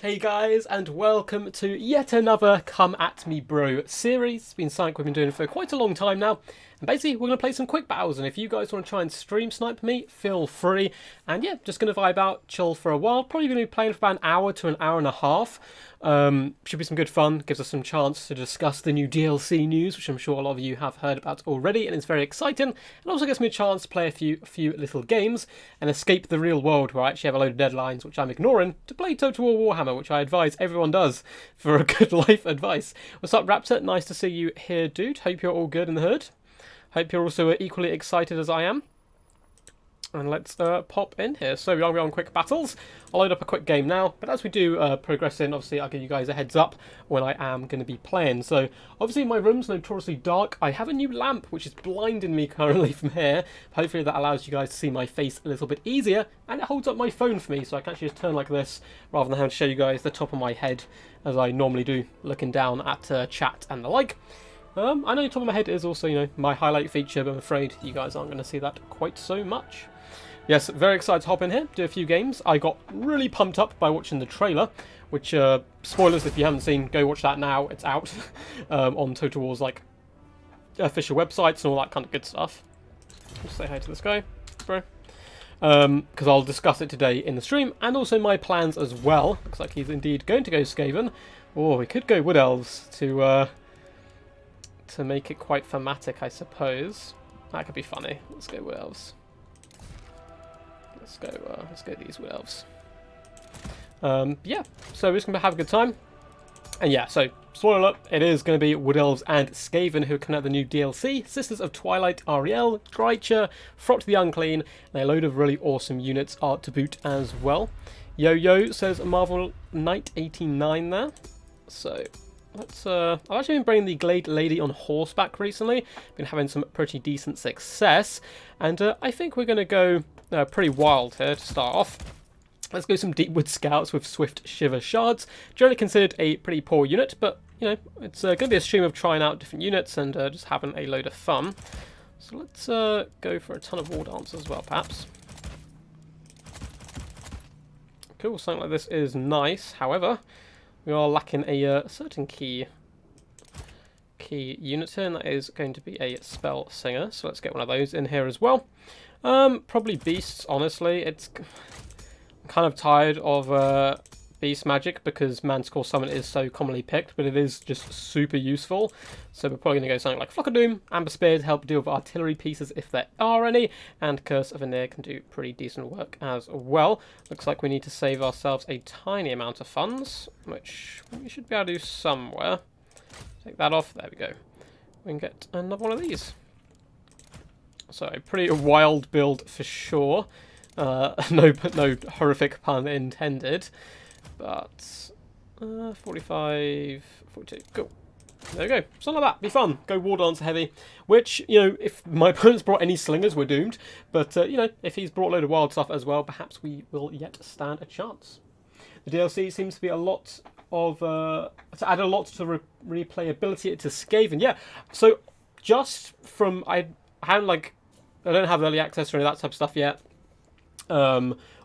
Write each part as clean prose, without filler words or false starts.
Hey guys, and welcome to yet another Come At Me Bro series. It's been something we've been doing for quite a long time now. And basically, we're going to play some quick battles, and if you guys want to try and stream snipe me, feel free. And yeah, just going to vibe out, chill for a while. Probably going to be playing for about an hour to an hour and a half. Should be some good fun. Gives us some chance to discuss the new DLC news, which I'm sure a lot of you have heard about already, and it's very exciting. And also gives me a chance to play a few little games and escape the real world, where I actually have a load of deadlines, which I'm ignoring, to play Total War Warhammer, which I advise everyone does for a good life advice. What's up, Raptor? Nice to see you here, dude. Hope you're all good in the hood. Hope you're also equally excited as I am. And let's pop in here. So we are on quick battles. I'll load up a quick game now. But as we do progress in, obviously I'll give you guys a heads up when I am going to be playing. So obviously my room's notoriously dark. I have a new lamp which is blinding me currently from here. Hopefully that allows you guys to see my face a little bit easier. And it holds up my phone for me, so I can actually just turn like this rather than having to show you guys the top of my head as I normally do, looking down at chat and the like. I know the top of my head is also, you know, my highlight feature, but I'm afraid you guys aren't going to see that quite so much. Yes, very excited to hop in here, do a few games. I got really pumped up by watching the trailer, which, spoilers if you haven't seen, go watch that now, it's out, on Total War's, like, official websites and all that kind of good stuff. Just say hi to this guy, bro. Because I'll discuss it today in the stream, and also my plans as well. Looks like he's indeed going to go Skaven. Or we could go Wood Elves to make it quite thematic, I suppose. That could be funny. Let's go Wood Elves. Let's go these Wood Elves. Yeah, so we're just going to have a good time. And yeah, so, spoiler alert, it is going to be Wood Elves and Skaven who are coming out the new DLC. Sisters of Twilight, Ariel, Drycha, Fraught the Unclean, and a load of really awesome units are to boot as well. Yo-Yo says Marvel Knight 89 there. So, let's, I've actually been bringing the Glade Lady on horseback recently. Been having some pretty decent success. And I think we're going to go pretty wild here to start off. Let's go some Deepwood Scouts with Swift Shiver Shards. Generally considered a pretty poor unit, but, you know, it's going to be a stream of trying out different units and just having a load of fun. So let's go for a ton of War Dance as well, perhaps. Cool, something like this is nice. However, we are lacking a certain key unit here, and that is going to be a Spell Singer. So let's get one of those in here as well. Probably Beasts, honestly. I'm kind of tired of Beast Magic because Manticore Summon is so commonly picked, but it is just super useful. So we're probably going to go something like Flock of Doom, Amber Spear to help deal with artillery pieces if there are any, and Curse of Anir can do pretty decent work as well. Looks like we need to save ourselves a tiny amount of funds, which we should be able to do somewhere. Take that off, there we go. We can get another one of these. So, pretty wild build for sure. No horrific pun intended. But 45, 42, cool. There we go. Something like that. Be fun. Go War Dance heavy. Which, you know, if my opponent's brought any slingers, we're doomed. But, you know, if he's brought a load of wild stuff as well, perhaps we will yet stand a chance. The DLC seems to be a lot of, to add a lot to replayability to Skaven. Yeah, so just from, I don't have early access or any of that type of stuff yet.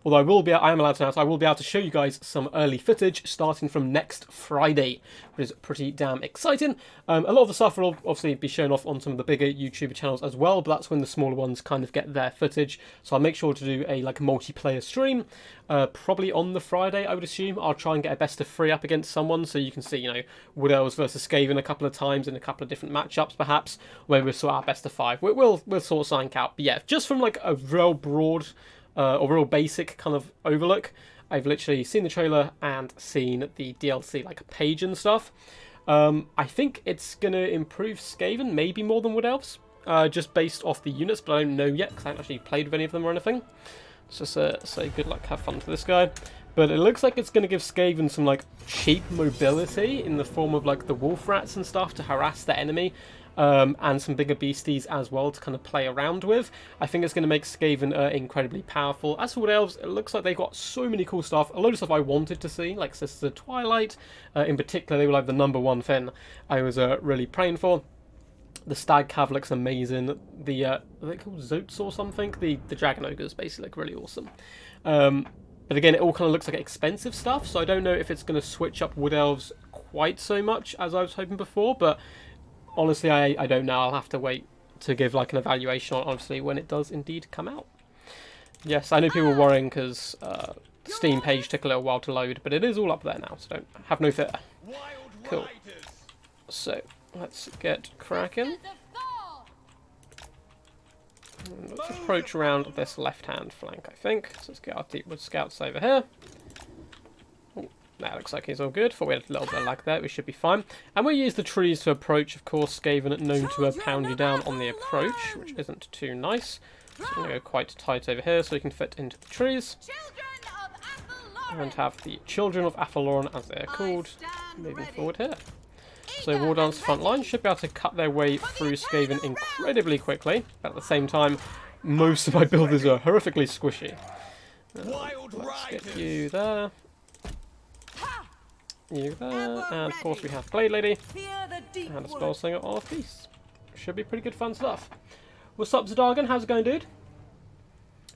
Although I am allowed to announce, I will be able to show you guys some early footage starting from next Friday, which is pretty damn exciting. A lot of the stuff will obviously be shown off on some of the bigger YouTuber channels as well, but that's when the smaller ones kind of get their footage. So I'll make sure to do a multiplayer stream, probably on the Friday, I would assume. I'll try and get a best of 3 up against someone, so you can see, you know, Wood Elves versus Skaven a couple of times in a couple of different matchups, perhaps. Or maybe we'll sort out best of 5. We'll sort something out. But yeah, just from like a real broad or real basic kind of overlook, I've literally seen the trailer and seen the DLC like page and stuff. I think it's going to improve Skaven, maybe more than Wood Elves, just based off the units, but I don't know yet because I haven't actually played with any of them or anything. Let's just say good luck, have fun to this guy. But it looks like it's going to give Skaven some like cheap mobility in the form of like the wolf rats and stuff to harass the enemy. And some bigger beasties as well to kind of play around with. I think it's going to make Skaven incredibly powerful. As for Wood Elves, it looks like they've got so many cool stuff. A load of stuff I wanted to see, like Sisters of Twilight. In particular, they were like the #1 thing I was really praying for. The Stag Cav looks amazing. The are they called Zotes or something? The Dragon Ogres basically look really awesome. But again, it all kind of looks like expensive stuff, so I don't know if it's going to switch up Wood Elves quite so much as I was hoping before, but honestly, I don't know. I'll have to wait to give like an evaluation on honestly when it does indeed come out. Yes, I know people were worrying because Steam page took a little while to load, but it is all up there now, so don't have no fear. Cool. So, let's get cracking. Let's approach around this left-hand flank, I think. So let's get our Deepwood Scouts over here. Ooh, that looks like he's all good. Thought we had a little bit of lag there. We should be fine. And we'll use the trees to approach. Of course, Skaven known to pound you down on the approach, which isn't too nice. So I'm going to go quite tight over here so we can fit into the trees. And have the Children of Athaloran, as they're called, moving forward here. So War Dance front line should be able to cut their way through Skaven incredibly quickly, but at the same time, most of my builders are horrifically squishy. Let's get you there. You there, and of course we have Glade Lady, and a Spell Slinger on a piece. Should be pretty good fun stuff. What's up, Zadargan? How's it going, dude?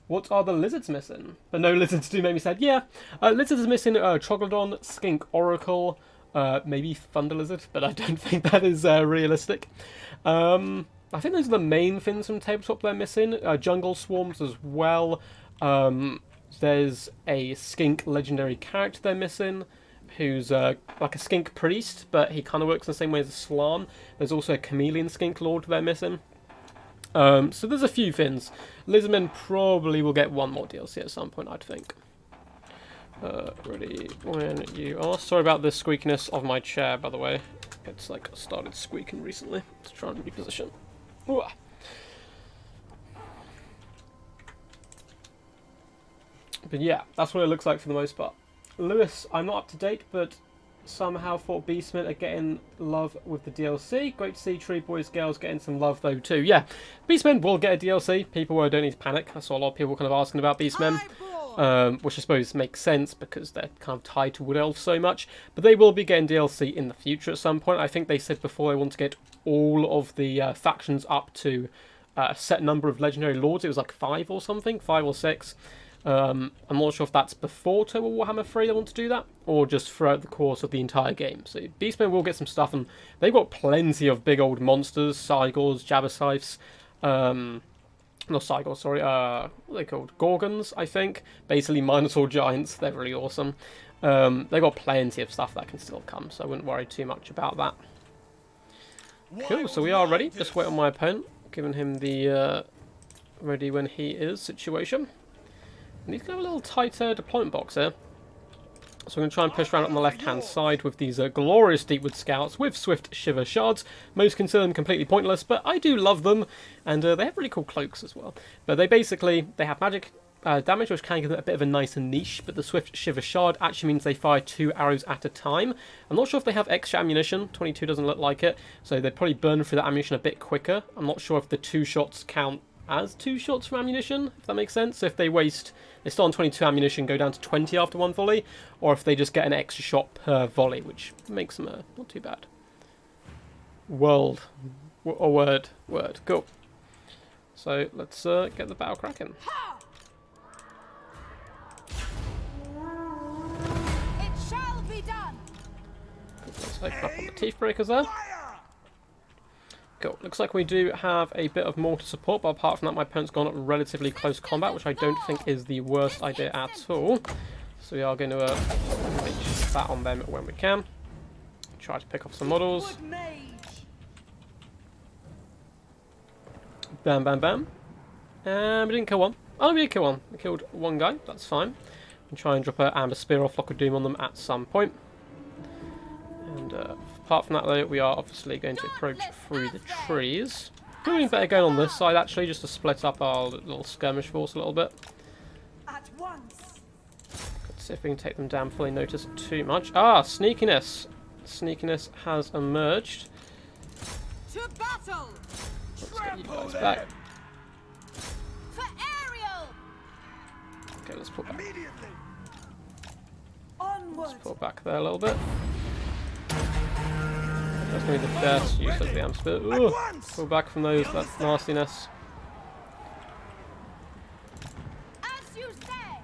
What are the lizards missing? But no, lizards do make me sad. Yeah, lizards is missing Troglodon, Skink, Oracle, maybe Thunder Lizard, but I don't think that is realistic. I think those are the main things from Tabletop they're missing. Jungle Swarms as well. There's a Skink legendary character they're missing, who's like a Skink priest, but he kind of works in the same way as a Slan. There's also a Chameleon Skink Lord they're missing. So there's a few things. Lizardmen probably will get one more DLC at some point, I'd think. Ready when you are. Sorry about the squeakiness of my chair, by the way. It's like started squeaking recently. Let's try and reposition. Ooh. But yeah, that's what it looks like for the most part. Lewis, I'm not up to date, but somehow thought Beastmen are getting love with the DLC. Great to see Tree Boys Girls getting some love though too. Yeah, Beastmen will get a DLC. People don't need to panic. I saw a lot of people kind of asking about Beastmen. Which I suppose makes sense because they're kind of tied to Wood Elves so much. But they will be getting DLC in the future at some point. I think they said before they want to get all of the factions up to a set number of Legendary Lords. It was like 5 or something, 5 or 6. I'm not sure if that's before Total Warhammer 3 they want to do that, or just throughout the course of the entire game. So Beastmen will get some stuff, and they've got plenty of big old monsters, Cygors, Jabberscythes, not Cygors, sorry, what are they called? Gorgons, I think. Basically Minotaur Giants, they're really awesome. They've got plenty of stuff that can still come, so I wouldn't worry too much about that. Cool, so we are ready. Just wait on my opponent, giving him the ready when he is situation. And he's got a little tighter deployment box here. So we're going to try and push around on the left-hand side with these glorious Deepwood Scouts with Swift Shiver Shards. Most consider them completely pointless, but I do love them. And they have really cool cloaks as well. But they have magic damage, which can give them a bit of a nicer niche. But the Swift Shiver Shard actually means they fire 2 arrows at a time. I'm not sure if they have extra ammunition. 22 doesn't look like it. So they probably burn through that ammunition a bit quicker. I'm not sure if the 2 shots count as 2 shots from ammunition, if that makes sense. So if they start on 22 ammunition, go down to 20 after 1 volley, or if they just get an extra shot per volley, which makes them not too bad. Word. Cool. So let's get the battle cracking. It shall be done. Let's open up on the Teeth Breakers there. Cool. Looks like we do have a bit of mortar support, but apart from that, my opponent's gone relatively close combat, which I don't think is the worst idea at all. So we are going to reach that on them when we can. Try to pick off some models. Bam, bam, bam. And we didn't kill one. Oh, we did kill one. We killed one guy. That's fine. And try and drop an Amber Spear or Flock of Doom on them at some point. And apart from that, though, we are obviously going to approach through the trees. Doing better going on this side, actually, just to split up our little skirmish force a little bit. At once. Let's see if we can take them down before they notice too much. Ah, sneakiness. Sneakiness has emerged. To battle. Let's get you guys back. For aerial. Okay, let's pull back. Onward. Let's pull back there a little bit. That's going to be the best use of the Amber Spear. Ooh, pull back from those, that's nastiness. As you say.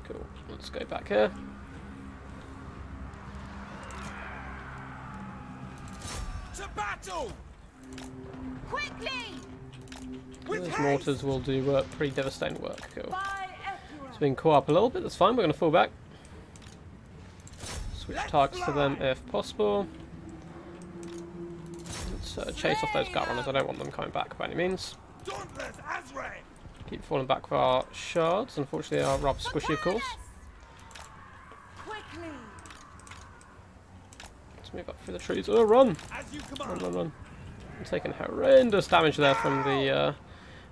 Cool. go back here. To battle! Quickly! Those mortars will do pretty devastating work. Cool. By everyone. It's been caught up a little bit, that's fine, we're going to fall back. Switch targets to them if possible. Let's chase off those gut runners, I don't want them coming back by any means. Dauntless Azrael! Keep falling back for our shards, unfortunately they are rather squishy of course. Quickly! Let's move up through the trees. Oh, run! As you Run, command! run, run. I'm taking horrendous damage there from the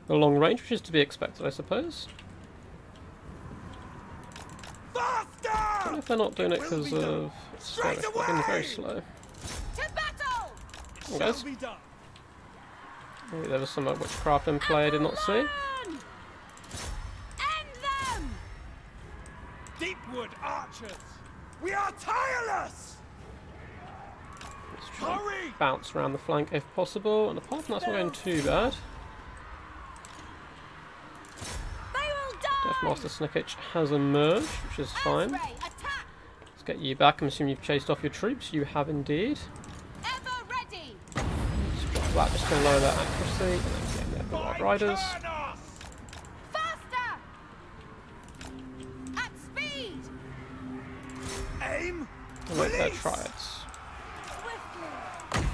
long range, which is to be expected, I suppose. I don't know Faster! if they're not doing it Will because be done. of Straight skirmish, they're getting very away! slow. To battle! Oh, Shall guys. be done. Maybe there was some witchcraft in play I did not see. Run! End them! Deepwood archers! We are tireless! Let's try and Hurry! bounce around the flank if possible, and apart from that, it's not going too bad. They will die! Master Snikch has emerged, which is fine. Azrael, attack! Let's get you back. I'm assuming you've chased off your troops. You have indeed. Ever ready! Let's drop that just to lower their accuracy, and then get there the Wild Riders. Faster! At speed! Aim! And make their Release! triads. Swiftly!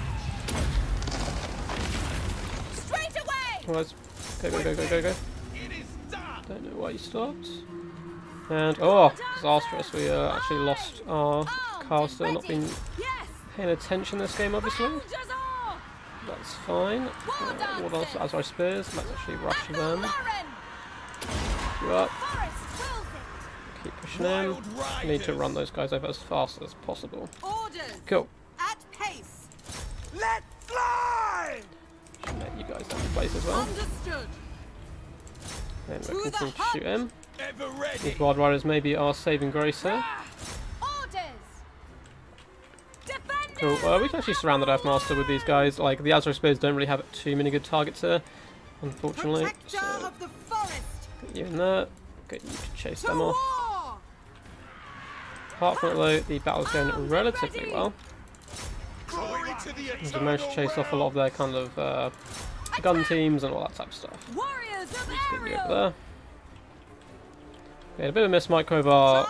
Straight away! Well, let's go, go, go, go, go, go. It is done! Don't know why you stopped. And, oh, disastrous. We actually lost our caster. Not been Yes! paying attention this game, obviously. Soldiers off! That's fine. What else? Azrael Spears. Let's actually rush them. Lauren! You up. Forest wills it! Keep pushing in. Wild We need to riders. run those guys over as fast as possible. Orders! Cool. At pace! Let fly! Should let you guys down in place as well. Understood! And To we'll the continue to hunt. shoot him. Ever ready! These Wild Riders may be our saving grace here. Orders! Defenders! Cool. We can actually surround the Death Master with these guys. Like, the Azrael Spears don't really have too many good targets here, unfortunately. Protector So, of the forest! get you in there. Get you to chase To them off. war! Apart from it though, the battle's going relatively ready. well. Glory to the We managed to chase off a lot of their kind of gun teams and all that type of stuff. Warriors of Get you over Ariel! there. We had a bit of a miss micro of our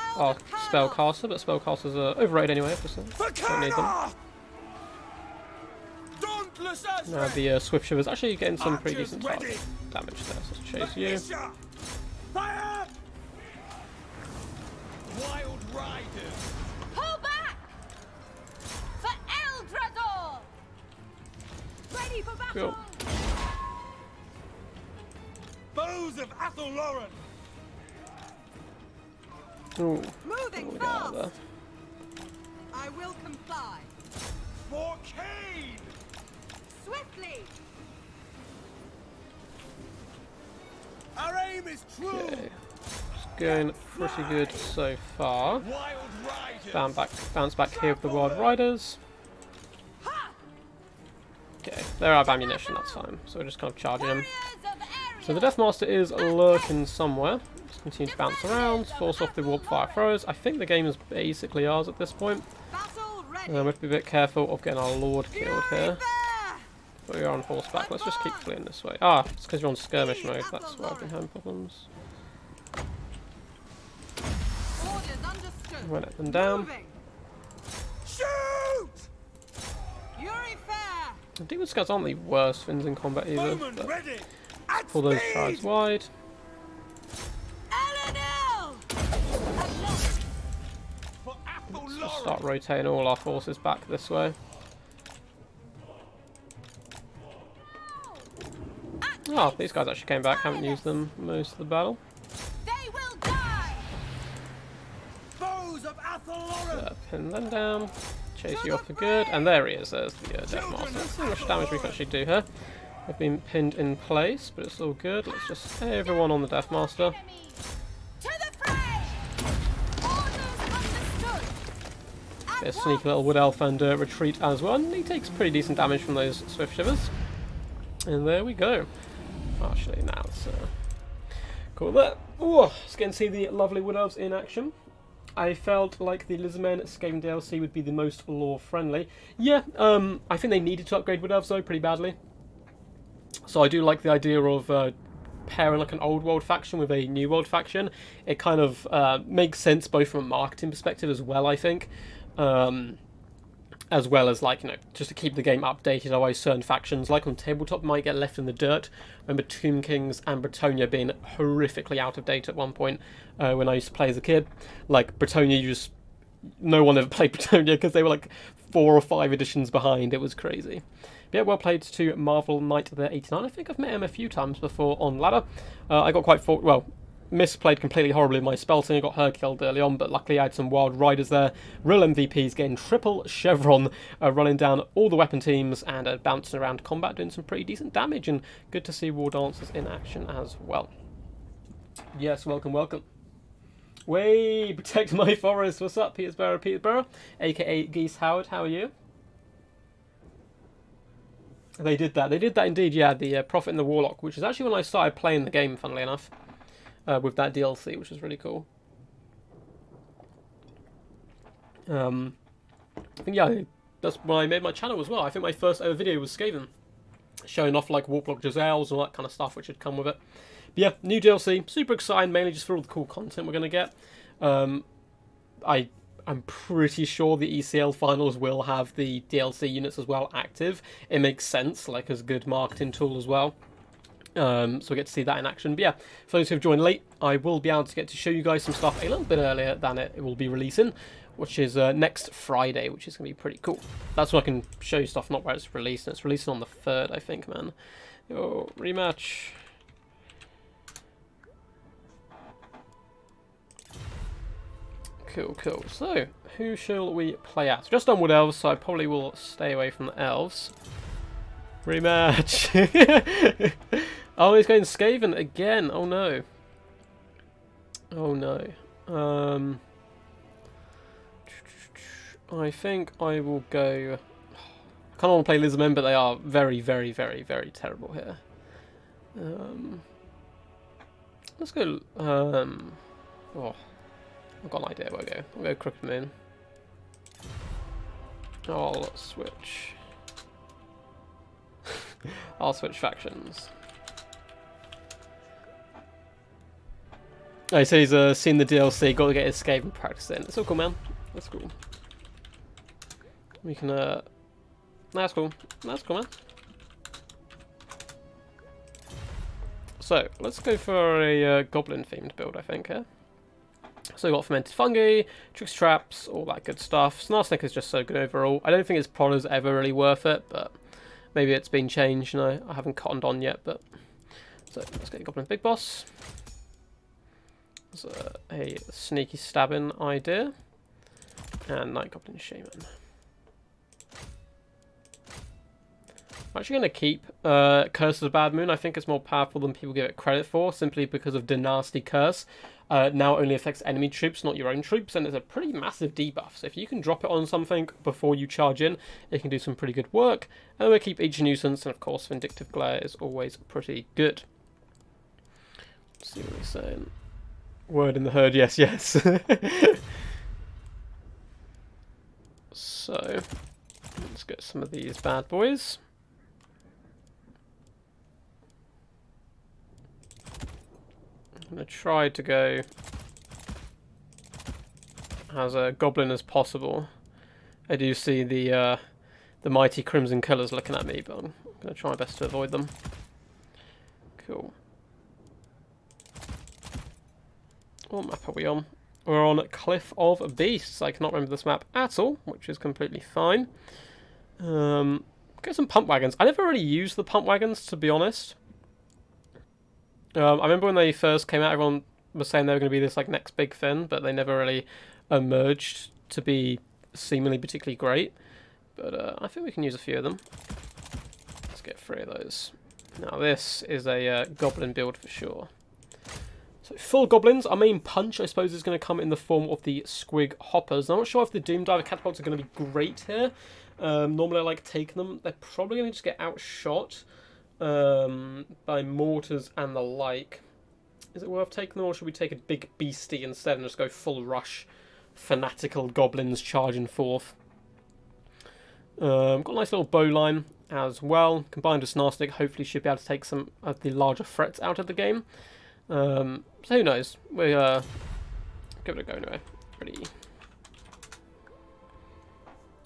spellcaster, but spellcasters are overrated anyway, obviously. For Don't need them. Karna! Dauntless Now Azrael! the Swift Shivers actually getting some pretty Archers decent ready. damage there, so let's chase you. Militia! Fire! Wild riders! Pull back! For Eldrazor! Ready for battle! Cool. Bows of Athelloren! Ooh, Moving what we got out fast! there? I will comply. For Cain! Swiftly! Our aim is true! Okay. It's going pretty good so far. Wild riders! Bounce back here with the Wild Riders. Ha! Okay, they're out of ammunition, that's fine. So we're just kind of charging them. Warriors of Ariel! So the Death Master is lurking somewhere. Just continue to bounce around, force off the warp fire throws. I think the game is basically ours at this point. Battle ready! We have to be a bit careful of getting our Lord killed here. There! But we are on horseback, let's just keep fleeing this way. Ah, it's because you're on skirmish mode, that's why I've been having problems. Orders understood. Run up and down. Moving. Shoot! Fury fair! The Demon Scouts aren't the worst things in combat either, Bowman but ready! At pull those speed! shards wide. Elenil! For Let's just Athelloren! start rotating all our forces back this way. Oh, these guys actually came back, haven't used them most of the battle. They will die! Bows of Athelloren! Pin them down, chase you off for good, and there he is, there's the Death Master. Let's see how much damage we can actually do here. They've been pinned in place, but it's all good. Let's just everyone on the Death Master. Enemy! To the fray! Orders understood! Bit of sneaky little Wood Elf and retreat as well. And he takes pretty decent damage from those Swift Shivers. And there we go. Actually, now it's cool that. Oh, let's get and see the lovely Wood Elves in action. I felt like the Lizardmen Skaven DLC would be the most lore-friendly. Yeah, I think they needed to upgrade Wood Elves, though, pretty badly. So I do like the idea of pairing like an old world faction with a new world faction. It kind of makes sense both from a marketing perspective as well, I think. As well as, like, you know, just to keep the game updated. Otherwise, certain factions, like on tabletop, might get left in the dirt. I remember Tomb Kings and Bretonnia being horrifically out of date at one point when I used to play as a kid. Like, Bretonnia, no one ever played Bretonnia because they were like 4 or 5 editions behind. It was crazy. But yeah, well played to Marvel Knight the 89. I think I've met him a few times before on ladder. I got quite misplayed completely horribly my spelting. I got her killed early on, but luckily I had some wild riders there. Real MVPs getting triple chevron, running down all the weapon teams and bouncing around combat, doing some pretty decent damage. And good to see War Dancers in action as well. Yes, welcome, welcome. Way, protect my forest. What's up, Petersborough, aka Geese Howard? How are you? They did that. They did that indeed, yeah. The Prophet and the Warlock, which is actually when I started playing the game, funnily enough. With that DLC, which is really cool. I think, yeah, that's when I made my channel as well. I think my first ever video was Skaven, showing off like Warplock Giselles and all that kind of stuff, which had come with it. But yeah, new DLC, super exciting, mainly just for all the cool content we're going to get. I'm pretty sure the ECL finals will have the DLC units as well active. It makes sense, like as a good marketing tool as well. So we get to see that in action. But yeah, for those who have joined late, I will be able to get to show you guys some stuff a little bit earlier than it will be releasing, which is next Friday, which is going to be pretty cool. That's when I can show you stuff, not where it's releasing. It's releasing on the 3rd, I think, man. Yo, rematch. Cool, cool. So, who shall we play at? Just on Wood Elves, so I probably will stay away from the Elves. Rematch. Oh, he's going Skaven again. Oh no. Oh no. I think I will go. I kind of want to play Lizardmen, but they are very, very, very, very terrible here. Let's go. Oh, I've got an idea where I'll go. I'll go Crooked Moon. I'll switch. I'll switch factions. Oh, so he's seen the DLC, got to get his Skaven practice in. It's all cool, man. That's cool. We can, that's cool. That's cool, man. So, let's go for a Goblin-themed build, I think, here. So we've got Fermented Fungi, Tricks Traps, all that good stuff. Master Snikch is just so good overall. I don't think his prod is ever really worth it, but maybe it's been changed, you know. I haven't cottoned on yet, but... So, let's get Goblin Big Boss. There's a sneaky stabbing idea. And Night Goblin Shaman. I'm actually going to keep Curse of the Bad Moon. I think it's more powerful than people give it credit for, simply because of Dynasty Curse. Now only affects enemy troops, not your own troops, and it's a pretty massive debuff. So if you can drop it on something before you charge in, it can do some pretty good work. And we'll keep each nuisance, and of course Vindictive Glare is always pretty good. Let's see what he's saying. Word in the herd, yes, yes. So, let's get some of these bad boys. I'm going to try to go as a goblin as possible. I do see the mighty Crimson Killers looking at me, but I'm going to try my best to avoid them. Cool. What map are we on? We're on Cliff of Beasts. I cannot remember this map at all, which is completely fine. Get some pump wagons. I never really used the pump wagons, to be honest. I remember when they first came out, everyone was saying they were going to be this like next big thing, but they never really emerged to be seemingly particularly great. But I think we can use a few of them. Let's get 3 of those. Now this is a goblin build for sure. So full goblins. Our main punch, I suppose, is going to come in the form of the Squig Hoppers. I'm not sure if the Doom Diver catapults are going to be great here. Normally I like taking them. They're probably going to just get outshot by mortars and the like. Is it worth taking them, or should we take a big beastie instead and just go full rush fanatical goblins charging forth. Got a nice little bowline as well. Combined with Snarl hopefully should be able to take some of the larger threats out of the game. So who knows? We give it a go anyway. Ready.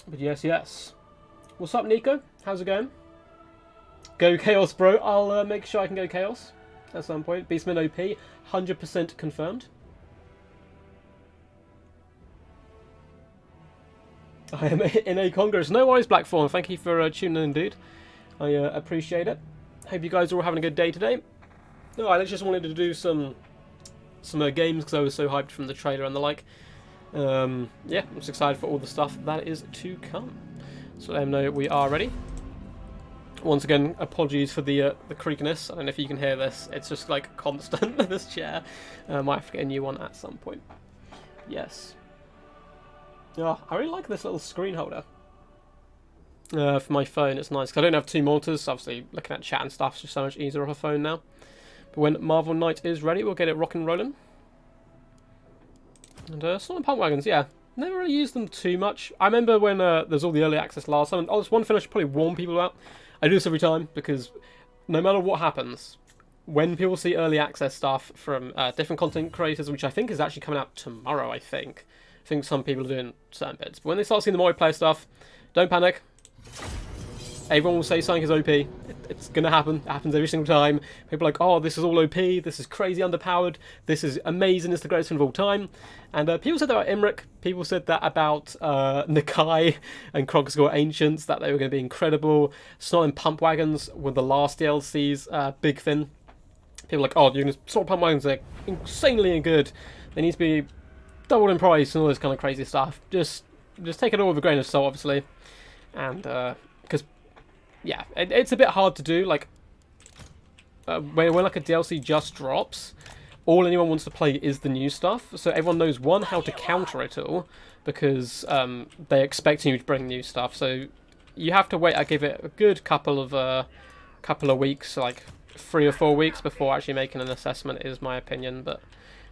But yes. What's up, Nico? How's it going? Go Chaos, bro. I'll make sure I can go Chaos at some point. Beastman OP, 100% confirmed. I am in a Congress. No worries, Blackthorn. Thank you for tuning in, dude. I appreciate it. Hope you guys are all having a good day today. No, I just wanted to do some games because I was so hyped from the trailer and the like. Yeah, I'm just excited for all the stuff that is to come. So let them know we are ready. Once again, apologies for the creakiness. I don't know if you can hear this. It's just like constant. This chair. Might have to get a new one at some point. Yes. Oh, I really like this little screen holder for my phone. It's nice because I don't have two monitors. So obviously, looking at chat and stuff is just so much easier off a phone now. But when Marvel Knight is ready, we'll get it rock and rolling. And Storm Pump Wagons, yeah. Never really used them too much. I remember when there's all the early access last time. Oh, there's one thing I should probably warn people about. I do this every time because no matter what happens, when people see early access stuff from different content creators, which I think is actually coming out tomorrow, I think some people are doing certain bits. But when they start seeing the multiplayer stuff, don't panic. Everyone will say something is OP. It's going to happen. It happens every single time. People are like, oh, this is all OP. This is crazy underpowered. This is amazing. It's the greatest one of all time. And people said that about Imric. People said that about Nakai and Krogsgore Ancients, that they were going to be incredible. Snot and Pump Wagons were the last DLC's big thing. People are like, oh, Snot Pump Wagons are insanely good. They need to be doubled in price and all this kind of crazy stuff. Just take it all with a grain of salt, obviously. And because yeah, it's a bit hard to do. Like when like a DLC just drops, all anyone wants to play is the new stuff. So everyone knows one how to counter it all because they're expecting you to bring new stuff. So you have to wait. I give it a good couple of weeks, like 3 or 4 weeks before actually making an assessment. Is my opinion, but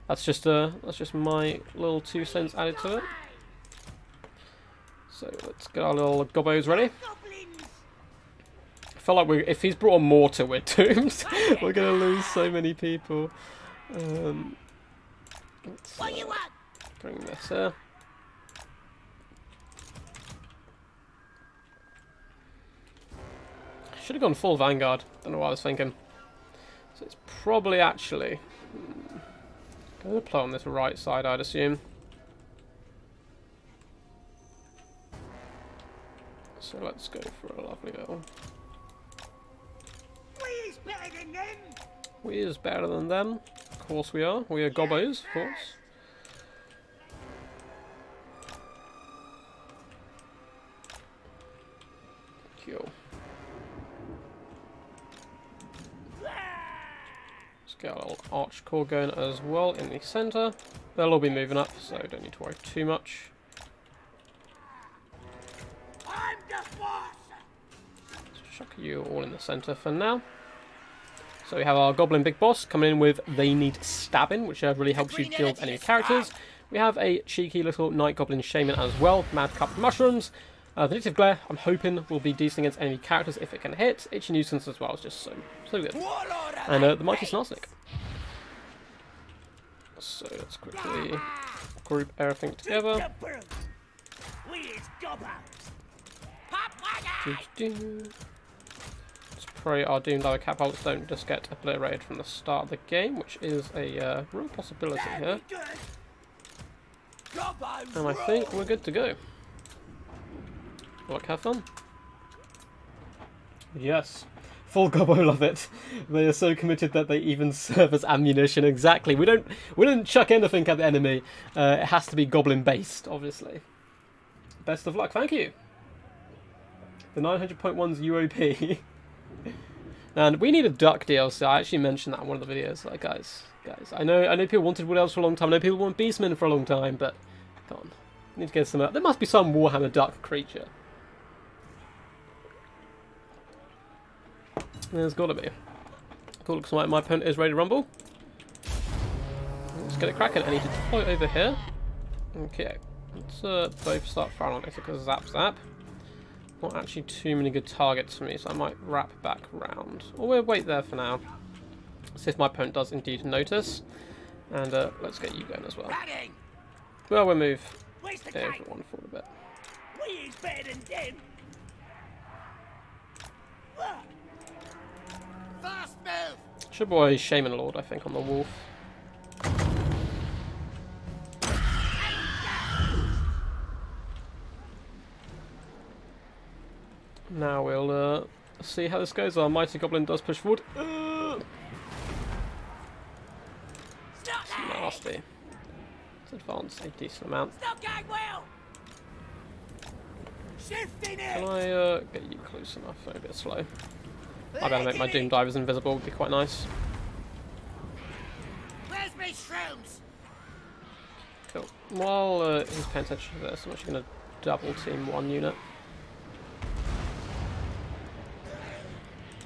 that's just my little 2 cents added to it. So let's get our little gobbos ready. I feel like if he's brought a mortar, we're doomed. We're gonna lose so many people. Let's bring this here. Should have gone full Vanguard. Don't know what I was thinking. So it's probably actually going to play on this right side, I'd assume. So let's go for a lovely little. We is better than them. We is better than them. Of course we are. We are gobbos, of course. Cool. Let's get our little arch core going as well in the centre. They'll all be moving up, so don't need to worry too much. I'm the boss. Let's chuck you all in the centre for now. So we have our Goblin Big Boss coming in with They Need Stabbing, which really helps you deal with enemy characters. We have a cheeky little Night Goblin Shaman as well, Madcap Mushrooms. Vindictive Glare, I'm hoping, will be decent against enemy characters if it can hit. Itchy Nuisance as well, it's just so good. And the Mighty Snarl Snikch. So let's quickly group everything together. Let's pray our Doomed Lower Catapults don't just get obliterated from the start of the game, which is a real possibility here. And I think we're good to go. Like, have fun. Yes. Full Gobbo love it. They are so committed that they even serve as ammunition. Exactly. We don't chuck anything at the enemy. It has to be goblin based, obviously. Best of luck. Thank you. The 900.1's UOP. And we need a duck DLC. I actually mentioned that in one of the videos. Like, guys, I know people wanted Wood Elves for a long time. I know people want Beastmen for a long time, but come on. We need to get some. There must be some Warhammer duck creature. There's got to be. Cool, looks like my opponent is ready to rumble. Let's get it cracking. I need to deploy over here. Okay. Let's both start firing on it because zap zap. Not actually too many good targets for me, so I might wrap back round. Or we'll wait there for now. See if my opponent does indeed notice. And let's get you going as well. Running. Well, we'll move Where's the everyone cake? forward a bit. We is better than them. Fast move. It's your boy Shaman Lord, I think, on the wolf. Now we'll see how this goes. Our mighty goblin does push forward. It's nasty. Let's advance a decent amount. Not going well. Shifting it. Can I get you close enough? I'm a bit slow. I better make my Doom Divers invisible, would be quite nice. Where's my shrooms? Cool. While he's paying attention to this, I'm actually going to double team one unit.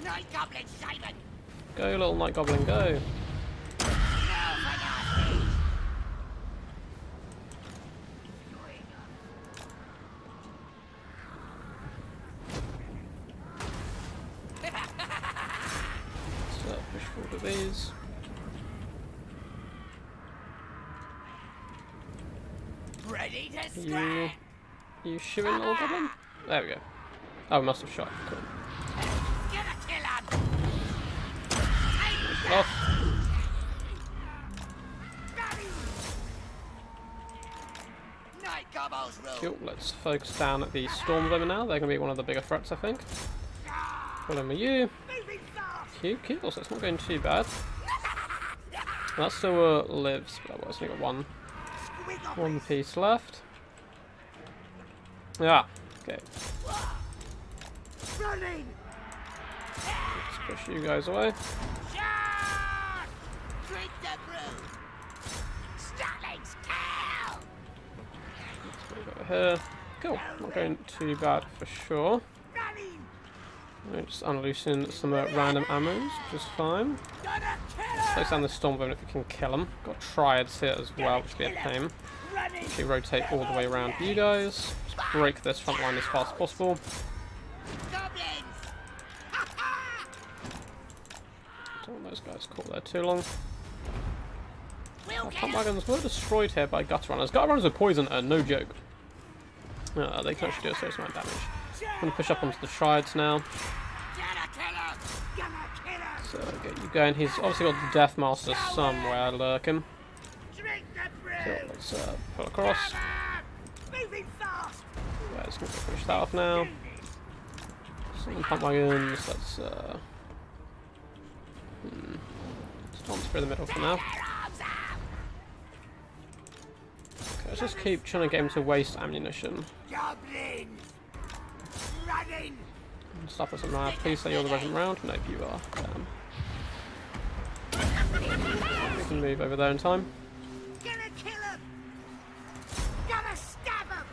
Night goblin shaven. Go, little night goblin, go. No for nasty. Let's push forward with these. Ready to You, scrap. you shooting, little goblin? There we go. Oh, we must have shot. Cool. Get a kill on. Push it off. Night gobbles rule. Cool. Let's focus down at the Stormvermin now. They're going to be one of the bigger threats, I think. Pull in with you. Moving fast. Cute, cute. So it's not going too bad. That still lives, but I've only got one piece left. Yeah. Okay. Running. Let's push you guys away. Shot. Drink the brew. Starlings kill. Let's move over here. Cool. Not going too bad for sure. Running. I'm just unloosing some random ammos, which is fine. Gonna kill Place her. down the Stormvermin if we can kill them. Got Triads here as well, which would be a pain. Running. Actually rotate all the way around you guys. Just break this front line as fast as possible. Goblins. Don't want those guys caught there too long. We'll Our get pump her. wagons were destroyed here by gutter runners. Gutter runners are poison, no joke. They can actually do a serious amount of damage. I'm going to push up onto the Triads now. Gonna kill her. Gonna kill her. So get you going. He's obviously got the Death Master somewhere lurking. Drink the brew. So let's pull across. Moving fast. Yeah, just going to finish that off now. Some pump wagons. Let's storm through the middle for now. Okay, let's just keep trying to get him to waste ammunition. Goblins. Running. Stop us around. Please say you're the regiment round. Nope, you are. Damn. We can move over there in time. Gonna kill him. Gonna stab him.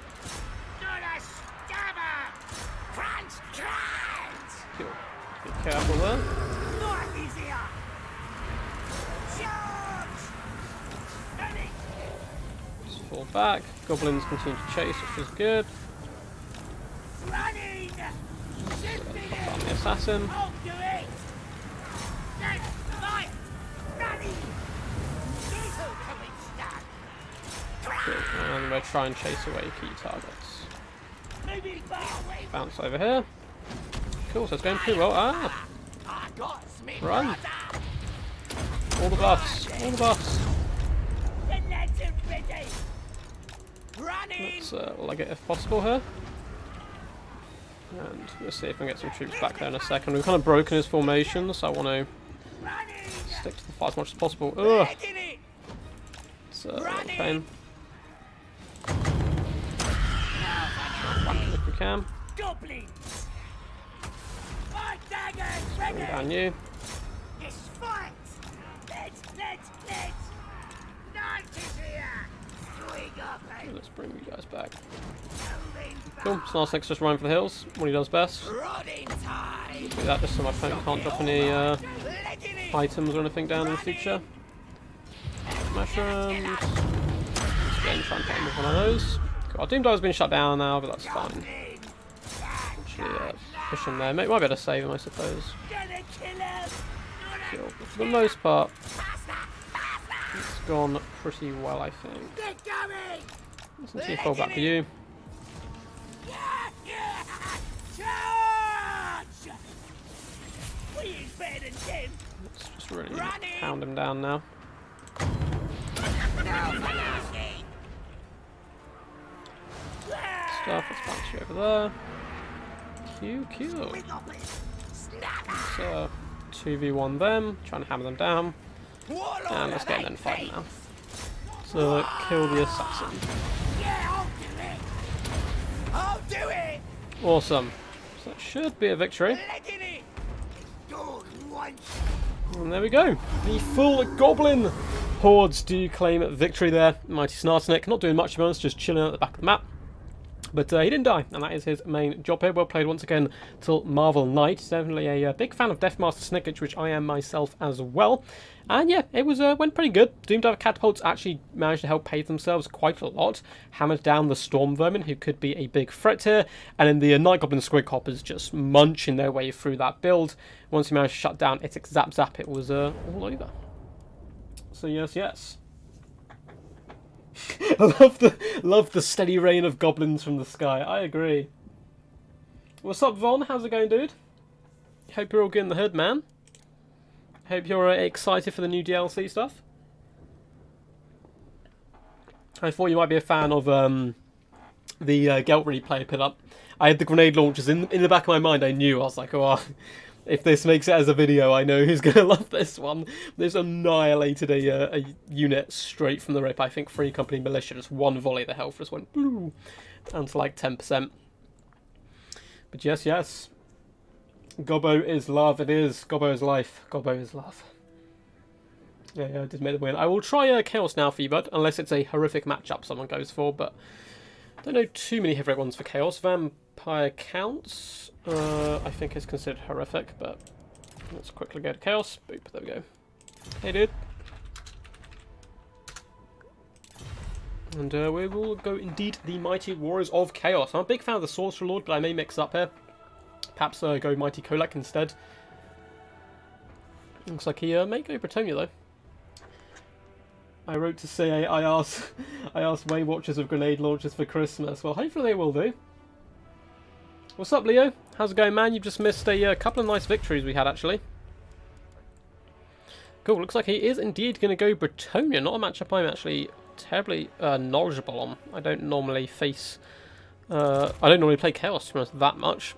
Gonna stab her. Crunch, crunch. Cool. Be careful there. North is here. Charge. Running. Just fall back. Goblins continue to chase, which is good. Running. Shifting Pop down it. the assassin. I'll do it. That's right. Running. Diesel coming start. Cool. And we'll try and chase away key targets. Moving fast. Bounce over here. Cool, so it's going pretty well. Ah! I got Smith. Run! All the buffs! All the buffs! The lads are ready. Running. Let's leg it if possible here. And we'll see if we can get some troops back there in a second. We've kind of broken his formation, so I want to Running. stick to the fight as much as possible. Ugh! Getting it. It's a little pain. If we can. Goblins. My daggers Bring ready. down you. This fight. Let's. Night is here. Swing up and Let's bring you guys back. moving Cool, so Master Snikch just running for the hills, what he does best. Running time. Do that just so my opponent can't drop any Letting it. items or anything down in the future. Mushrooms. Just again, try and hit him with one of those. Our Doom Diver's been shut down now, but that's fine. Actually, push him there. Might be able to save him, I suppose. Cool. But for the most part, it's gone pretty well, I think. Let's see if I fall back for you. Let's just really pound him down now. Stuff, let's bounce you over there. Q. Let's 2v1 them, try and hammer them down. And let's get in and fight now. So kill the assassin. I'll do it. Awesome. So that should be a victory. And there we go. The full goblin hordes do claim victory there. Mighty Snikch not doing much to be honest, just chilling at the back of the map. But he didn't die, and that is his main job here. Well played once again till Marvel Knight. Definitely a big fan of Master Snikch, which I am myself as well. And yeah, it was went pretty good. Doom Diver catapults actually managed to help pay themselves quite a lot. Hammered down the Storm Vermin, who could be a big threat here. And then the Night Goblin Squig Hoppers just munching their way through that build. Once you managed to shut down Itic Zap, it was all over. So yes. I love the steady rain of goblins from the sky. I agree. What's up, Von? How's it going, dude? Hope you're all good in the hood, man. Hope you're excited for the new DLC stuff. I thought you might be a fan of the Gelt replay put up. I had the grenade launchers in the back of my mind. I knew. I was like, oh, if this makes it as a video, I know who's going to love this one. This annihilated a unit straight from the rip. I think 3 company militia, just one volley, the health just went blue, down to like 10%. But yes. Gobbo is love, it is. Gobbo is life. Gobbo is love. Yeah, I did make the win. I will try Chaos now for you, bud, unless it's a horrific matchup someone goes for, but I don't know too many horrific ones for Chaos. Vampire counts. I think is considered horrific, but let's quickly go to Chaos. Boop, there we go. Hey, dude. And we will go indeed the Mighty Warriors of Chaos. I'm a big fan of the Sorcerer Lord, but I may mix up here. Perhaps go Mighty Kolak instead. Looks like he may go Bretonia though. I wrote to say I asked Way Watchers of grenade launchers for Christmas. Well, hopefully they will do. What's up, Leo? How's it going, man? You've just missed a couple of nice victories we had, actually. Cool. Looks like he is indeed going to go Bretonia. Not a matchup I'm actually terribly knowledgeable on. I don't normally face... I don't normally play Chaos, to be honest, that much.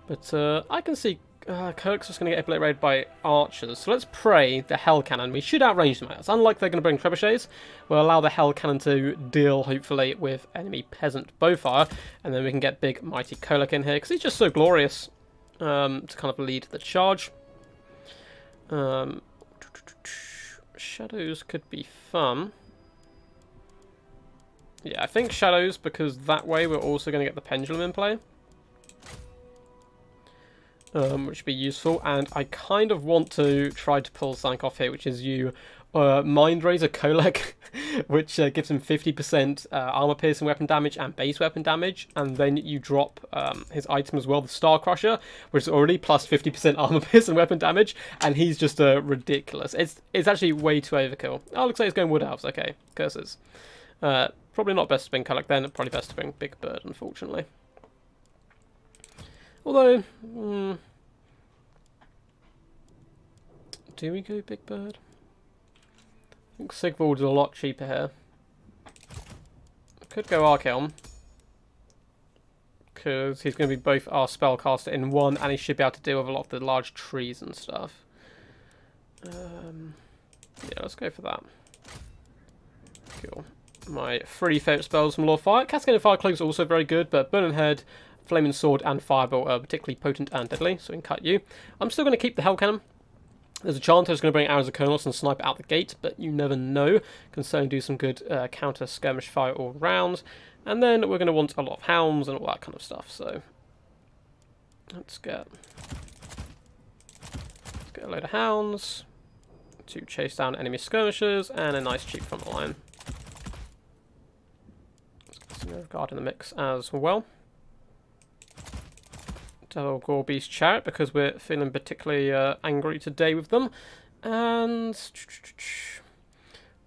But I can see Kirk's just going to get obliterated by archers. So let's pray the Hell Cannon. We should outrange them. It's unlike they're going to bring trebuchets. We'll allow the Hell Cannon to deal, hopefully, with enemy peasant bowfire. And then we can get big Mighty Kolak in here, because he's just so glorious to kind of lead the charge. Shadows could be fun. Yeah, I think Shadows, because that way we're also going to get the Pendulum in play. Which would be useful, and I kind of want to try to pull something off here, which is you Mind Razor Kolak, which gives him 50% armor piercing weapon damage and base weapon damage, and then you drop his item as well, the Star Crusher, which is already plus 50% armor piercing weapon damage, and he's just ridiculous. It's actually way too overkill. Oh, looks like he's going Wood Elves. Okay, curses. Probably not best to bring Kolak then, probably best to bring Big Bird, unfortunately. Although, do we go Big Bird? I think Sigvald is a lot cheaper here. Could go Archaon, because he's going to be both our spellcaster in one, and he should be able to deal with a lot of the large trees and stuff. Yeah, let's go for that. Cool. My 3 favourite spells from Lord Fire. Cascading Fire Cloak is also very good, but Burning Head, Flaming Sword and Fireball are particularly potent and deadly, so we can cut you. I'm still going to keep the Hell Cannon. There's a chance I was going to bring Arrows of Kernos and snipe it out the gate, but you never know. Can certainly do some good counter skirmish fire all round. And then we're going to want a lot of hounds and all that kind of stuff, so let's get a load of hounds to chase down enemy skirmishers and a nice cheap front line. Some guard in the mix as well. Devil Gore Beast Chariot because we're feeling particularly angry today with them. And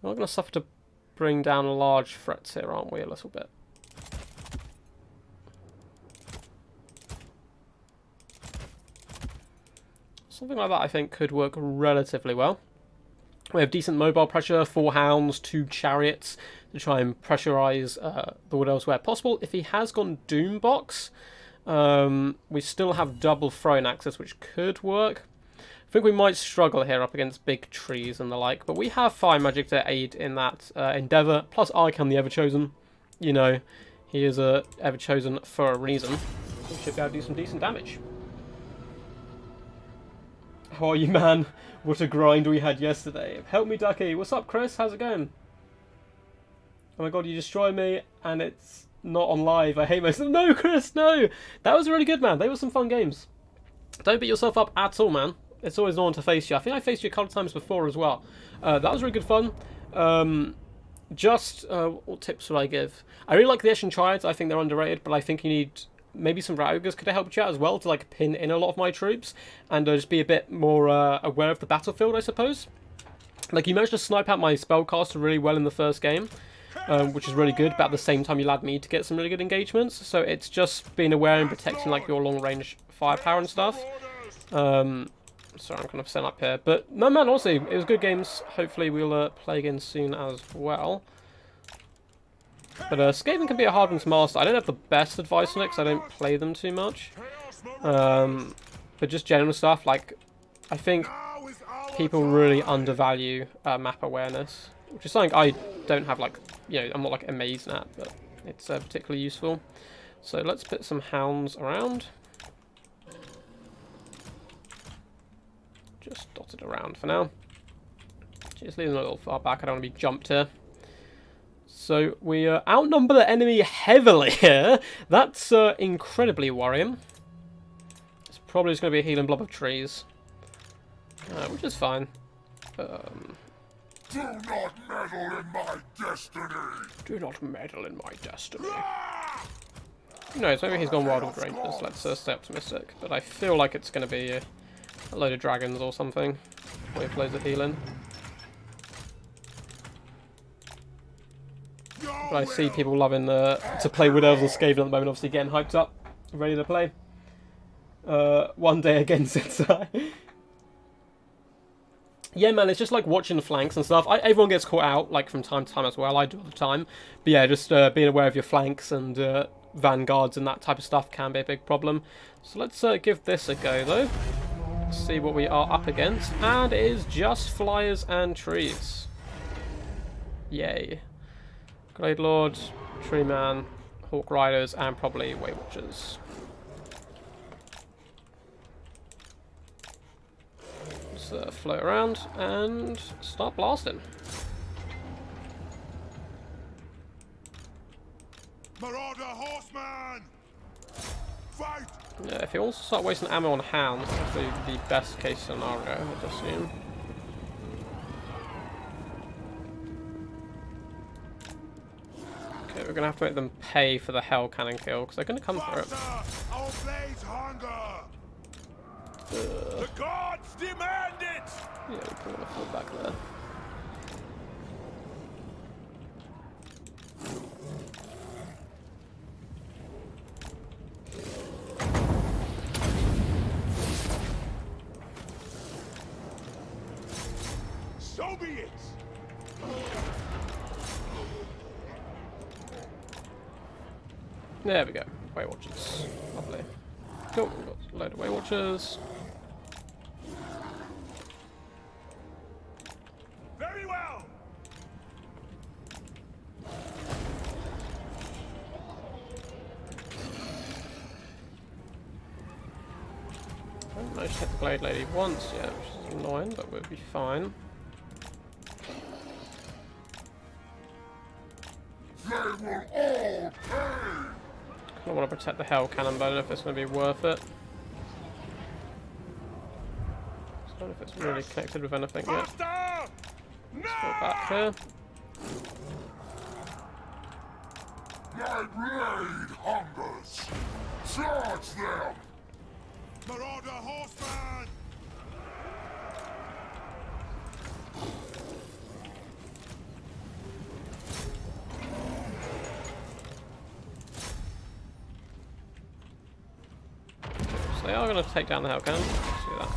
we're not going to suffer to bring down large threats here, aren't we, a little bit? Something like that I think could work relatively well. We have decent mobile pressure, 4 hounds, 2 chariots to try and pressurise the Wood Elves where possible. If he has gone Doombox, we still have double thrown axes, which could work. I think we might struggle here up against big trees and the like, but we have fire magic to aid in that endeavour. Plus, Arkan the Everchosen, you know, he is Everchosen for a reason. We should be able to do some decent damage. How are you, man? What a grind we had yesterday. Help me, Ducky. What's up, Chris? How's it going? Oh my god, you destroyed me, and it's not on live. I hate myself. No, Chris, no! That was really good, man. They were some fun games. Don't beat yourself up at all, man. It's always no one to face you. I think I faced you a couple of times before as well. That was really good fun. What tips would I give? I really like the Eshin Triads. I think they're underrated, but I think you need... Maybe some rat ogres could have helped you out as well to like pin in a lot of my troops and just be a bit more aware of the battlefield, I suppose. Like, you managed to snipe out my spellcaster really well in the first game, which is really good, but at the same time you allowed me to get some really good engagements. So it's just being aware and protecting like your long range firepower and stuff. Sorry, I'm kind of setting up here, but no, man, honestly, it was good games. Hopefully we'll play again soon as well. But Skaven can be a hard one to master. I don't have the best advice on it because I don't play them too much. But just general stuff, like, I think people really undervalue map awareness, which is something I don't have, like, you know, I'm not like amazing at, but it's particularly useful. So let's put some hounds around. Just dotted around for now. Just leave them a little far back. I don't want to be jumped here. So we outnumber the enemy heavily here. That's incredibly worrying. It's probably just going to be a healing blob of trees, which is fine. Do not meddle in my destiny. Do not meddle in my destiny. Who knows? Maybe he's gone wild with rangers. Let's stay optimistic. But I feel like it's going to be a load of dragons or something with loads of healing. But I see people loving to play Wood Elves and Skaven at the moment, obviously getting hyped up, ready to play. One day again, since yeah, man, it's just like watching the flanks and stuff. Everyone gets caught out, like, from time to time as well. I do all the time. But yeah, just being aware of your flanks and vanguards and that type of stuff can be a big problem. So let's give this a go, though. See what we are up against. And it is just flyers and trees. Yay. Glade Lord, Tree Man, Hawk Riders, and probably Way Watchers. Let's float around and start blasting. Marauder horseman! Fight! Yeah, if you also start wasting ammo on hounds, that's actually the best case scenario, I'd assume. Okay, we're going to have to make them pay for the hell cannon kill, because they're going to come for it. Our blades hunger! The gods demand it! Yeah, we probably want to fall back there. So be it! There we go. Way Watchers. Lovely. Cool. We've got a load of Way Watchers. Very well! I haven't managed to hit the Glade Lady once yet, which is annoying, but we'll be fine. They will all pay! I want to protect the Hell Cannon, but I don't know if it's going to be worth it. I don't know if it's really connected with anything yet. Faster! Let's go back here. My blade hungers. Charge them! Marauder horseman! So they are going to take down the hell cannon. Let's do that.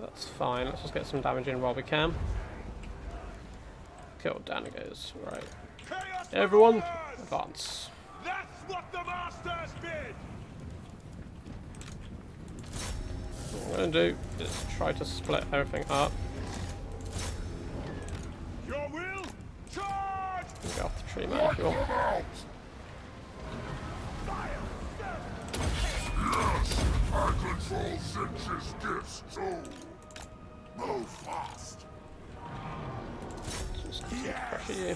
That's fine. Let's just get some damage in while we can. Cool, down it goes. Right. Chaos Everyone, Marauders! advance. That's what the masters bid! What I'm going to do is try to split everything up. Your will, charge! And go off the tree man if you want. Yes, I control Snikch's gifts too. Move fast. Just continue to pressure you.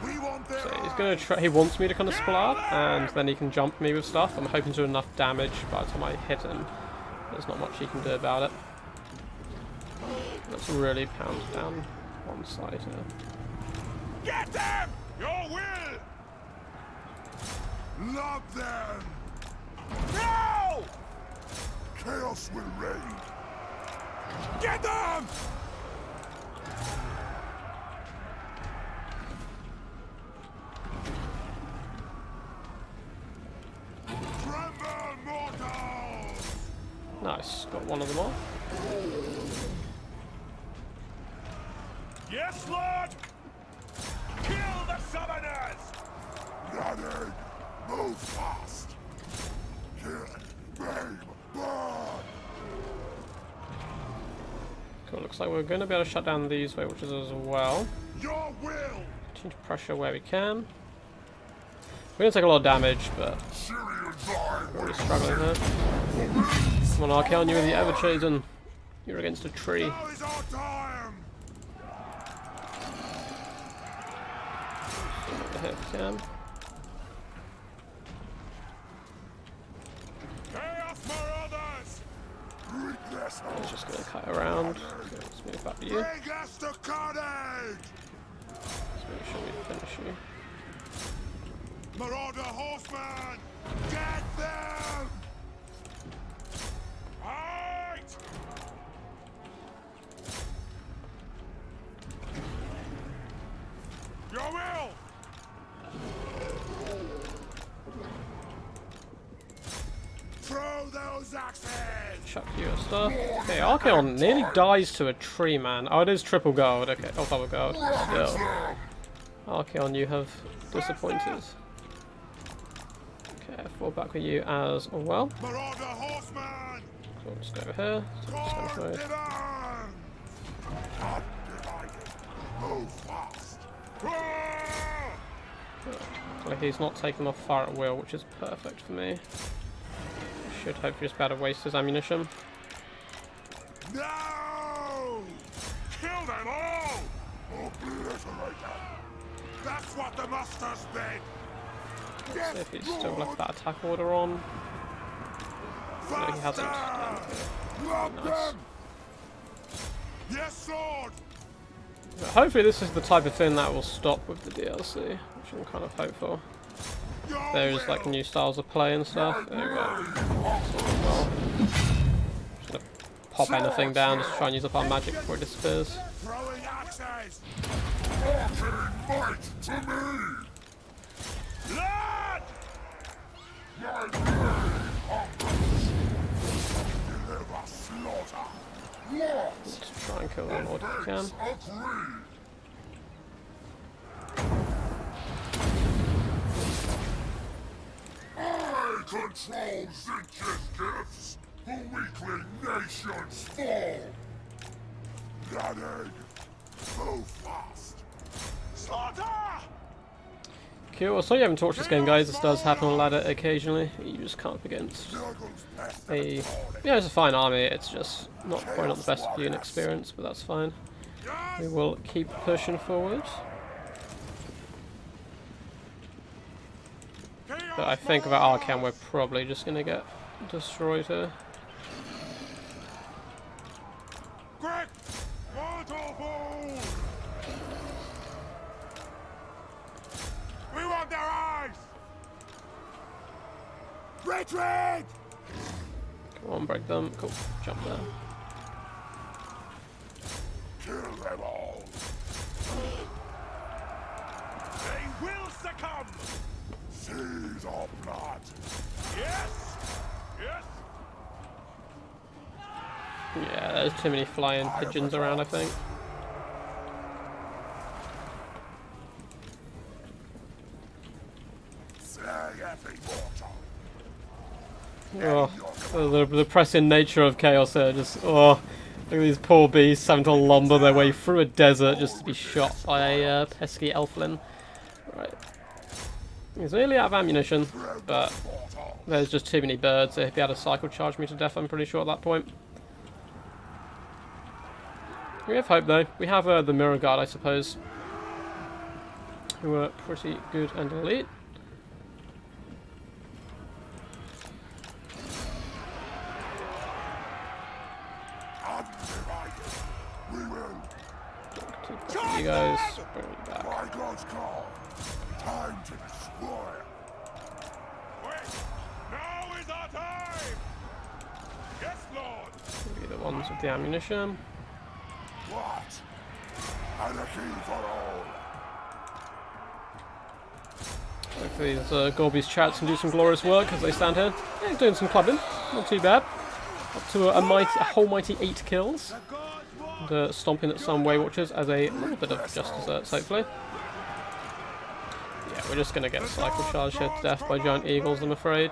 We want their So he's going to try. He wants me to kind of split up, and then he can jump me with stuff. I'm hoping to do enough damage by the time I hit him. There's not much he can do about it. Let's really pound down one side here. Get them! Your will! Love them! No! Chaos will reign. Get them! Tremble, mortals! Nice, got one of them off. Yes, Lord! Kill the summoners! Ready! Move fast! Kill, maim, burn! Cool, looks like we're going to be able to shut down these witches as well. Your will! Continue to pressure where we can. We're going to take a lot of damage, but Syrians are we're really struggling here. Come on, Archaon, you are the ever-chosen. You're against a tree. Now is our time! Hit if we can. Chaos Marauders! Weakness! He's just going to cut around. So let's move back to you. Bring us to carnage! Let's make sure we finish you. Marauder horseman! Get them! Fight! Your will! Throw those axes! Chuck you at stuff. Okay, Archaon nearly dies to a tree, man. Oh, it is triple gold. Okay, oh, double gold. Still. Archaon, you have disappointed. Okay, fall back with you as well. Marauder horseman! So let's go over here. Guard So divine! Undivided. Move fast! like he's not taking off fire at will, which is perfect for me. Should hopefully just be able to waste his ammunition. No! Kill them all! Obliterate them! That's what the masters bid! See if he's still left that attack order on. No, he hasn't. Love Nice. them! Yes, sword! Hopefully this is the type of thing that will stop with the DLC, which I'm kind of hopeful. Your There's will. like new styles of play and stuff. There we go. Well, just gonna pop anything down, just try and use up our magic before it disappears. Throwing axes! Offering might to me! Blood! My blade hungers! Deliver slaughter! What? Just try and kill them all if you can. Agree! I control Snikch's gifts! The weakling nations fall! Ready! Move fast! Slaughter! Cool. So you haven't torched this game, guys. This does happen on ladder occasionally. You just come up against a it's a fine army. It's just probably not the best viewing experience, but that's fine. We will keep pushing forward. But I think without Archaon, we're probably just gonna get destroyed here. Quick! Molotov Hatred! Come on, break them. Cool. Jump there. Kill them all! They will succumb! Seas of blood! Yes! Yes! Yeah, there's too many flying pigeons around, I think. Slay every mortal! Oh, the depressing nature of chaos here. Just, oh, look at these poor beasts having to lumber their way through a desert just to be shot by a pesky elflin. Right. He's nearly out of ammunition, but there's just too many birds. He'd be able to cycle charge me to death, I'm pretty sure, at that point. We have hope, though. We have the Mirror Guard, I suppose, who are pretty good and elite. We will! You guys, bring me back. My God's call! Time to destroy! Wait! Now is our time! Yes, Lord! Be the ones with the ammunition. What? Anarchy for all! Hopefully these Gorby's chats can do some glorious work as they stand here. Yeah, doing some clubbing. Not too bad. Up to a whole mighty 8 kills. And stomping at some Waywatchers as a little bit of just desserts, hopefully. Yeah, we're just going to get cycle charged here to death by giant eagles, I'm afraid.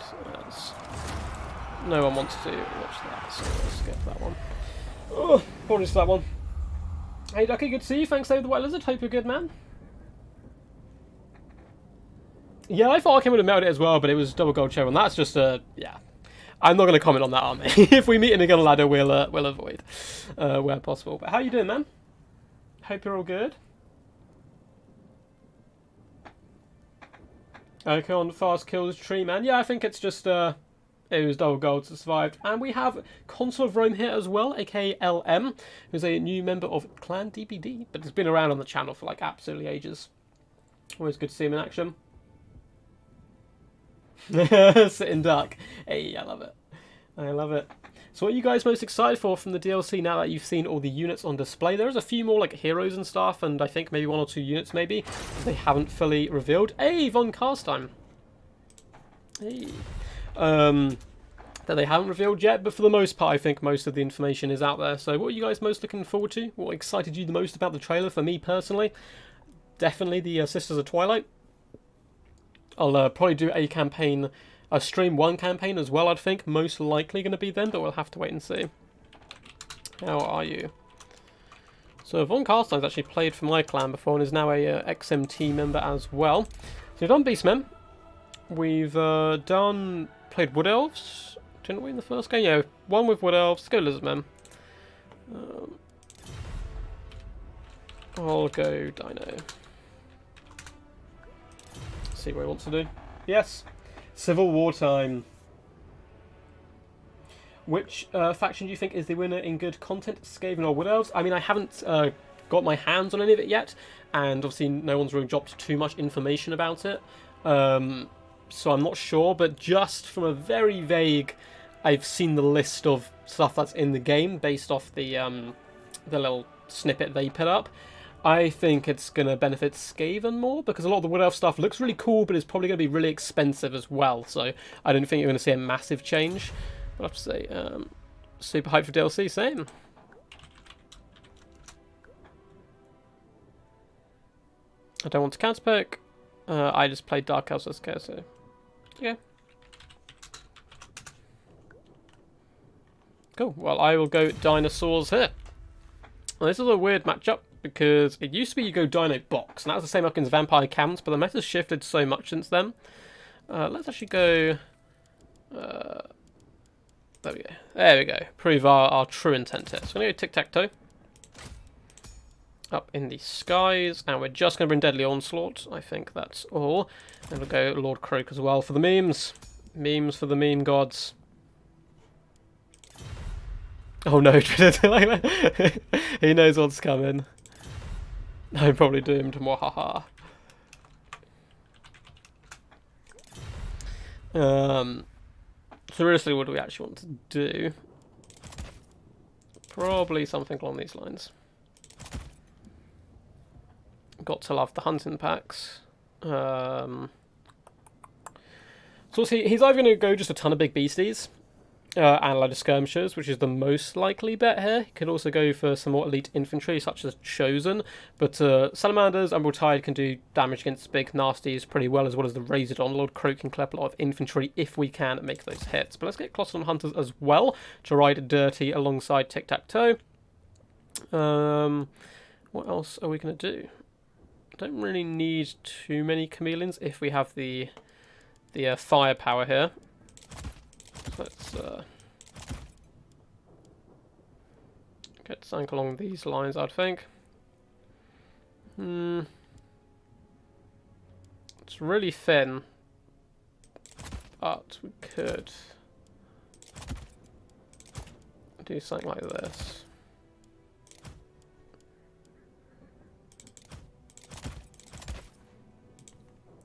No one wants to watch that, so we'll skip that one. Oh, apologies for that one. Hey Ducky, good to see you. Thanks, David the White Lizard. Hope you're good, man. Yeah, I thought I came in and melted it as well, but it was double gold show, and that's just yeah. I'm not going to comment on that army. If we meet in a gun ladder, we'll avoid where possible. But how you doing, man? Hope you're all good. Okay, on fast kills tree, man. Yeah, I think it's just it was double gold that survived. And we have Consul of Rome here as well, aka LM, who's a new member of Clan DBD, but has been around on the channel for like absolutely ages. Always good to see him in action. Sitting duck. Hey, I love it. I love it. So what are you guys most excited for from the DLC now that you've seen all the units on display? There's a few more like heroes and stuff, and I think maybe 1 or 2 units maybe they haven't fully revealed. Hey, Von Karstein. Hey. That they haven't revealed yet, but for the most part I think most of the information is out there. So what are you guys most looking forward to? What excited you the most about the trailer? For me personally, definitely the Sisters of Twilight. I'll probably do a campaign, a stream 1 campaign as well, I'd think. Most likely going to be then, but we'll have to wait and see. How are you? So Von Karstein's actually played for my clan before and is now a XMT member as well. So we've done Beastmen. We've played Wood Elves, didn't we, in the first game? Yeah, 1 with Wood Elves. Let's go Lizardmen. I'll go Dino. See what he wants to do. Yes, Civil War time. Which faction do you think is the winner in good content, Skaven or Wood Elves? I mean, I haven't got my hands on any of it yet, and obviously no one's really dropped too much information about it, so I'm not sure, but just from a very vague, I've seen the list of stuff that's in the game based off the little snippet they put up. I think it's going to benefit Skaven more, because a lot of the Wood Elf stuff looks really cool, but it's probably going to be really expensive as well, so I don't think you're going to see a massive change. I'll have to say, super hyped for DLC, same. I don't want to counterpick. I just played Dark Elves SK, so yeah. Cool, well I will go dinosaurs here. Well, this is a weird matchup, because it used to be you go Dino Box, and that was the same up against Vampire Camps, but the meta's shifted so much since then. Let's actually go... there we go. There we go. Prove our true intent here. So I'm going to go Tic-Tac-Toe. Up in the skies, and we're just going to bring Deadly Onslaught. I think that's all. And we'll go Lord Croak as well for the memes. Memes for the meme gods. Oh no, he knows what's coming. I'm probably doomed. Mwahaha. So realistically, what do we actually want to do? Probably something along these lines. Got to love the hunting packs. So he's either going to go just a ton of big beasties and a load of skirmishers, which is the most likely bet here. He could also go for some more elite infantry, such as Chosen. But Salamanders, Umbral Tide can do damage against big nasties pretty well as the Razordon. Lord Croak can collect a lot of infantry if we can make those hits. But let's get Clostodon Hunters as well to ride dirty alongside Tic-Tac-Toe. What else are we going to do? Don't really need too many chameleons if we have the firepower here. Let's get something along these lines, I'd think. It's really thin, but we could do something like this.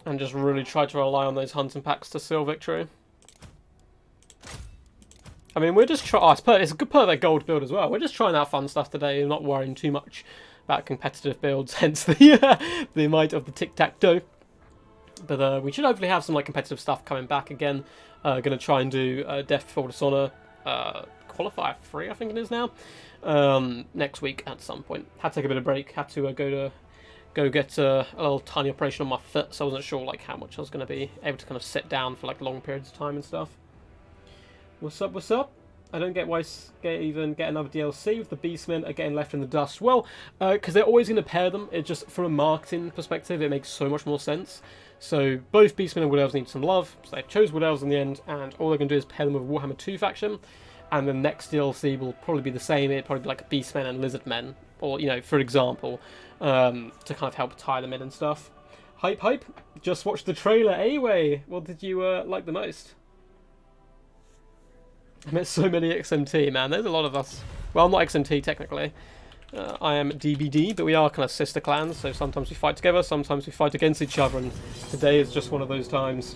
And just really try to rely on those hunting packs to seal victory. I mean, we're just trying... it's a good part of their gold build as well. We're just trying out fun stuff today and not worrying too much about competitive builds, hence the might of the Tic-Tac-Toe. But we should hopefully have some competitive stuff coming back again. Going to try and do Death Before Dishonor Qualifier 3, I think it is now, next week at some point. Had to take a bit of break. Had to go get a little tiny operation on my foot, so I wasn't sure how much I was going to be able to kind of sit down for long periods of time and stuff. What's up, what's up? I don't get why Skaven get another DLC if the Beastmen are getting left in the dust. Well, because they're always going to pair them. It just, from a marketing perspective, it makes so much more sense. So both Beastmen and Wood Elves need some love, so they chose Wood Elves in the end, and all they're going to do is pair them with Warhammer 2 faction, and the next DLC will probably be the same. It'll probably be like Beastmen and Lizardmen, or, for example, to kind of help tie them in and stuff. Hype, hype. Just watched the trailer anyway. What did you like the most? I met so many XMT, man. There's a lot of us. Well, I'm not XMT technically. I am DBD, but we are kind of sister clans, so sometimes we fight together, sometimes we fight against each other, and today is just one of those times.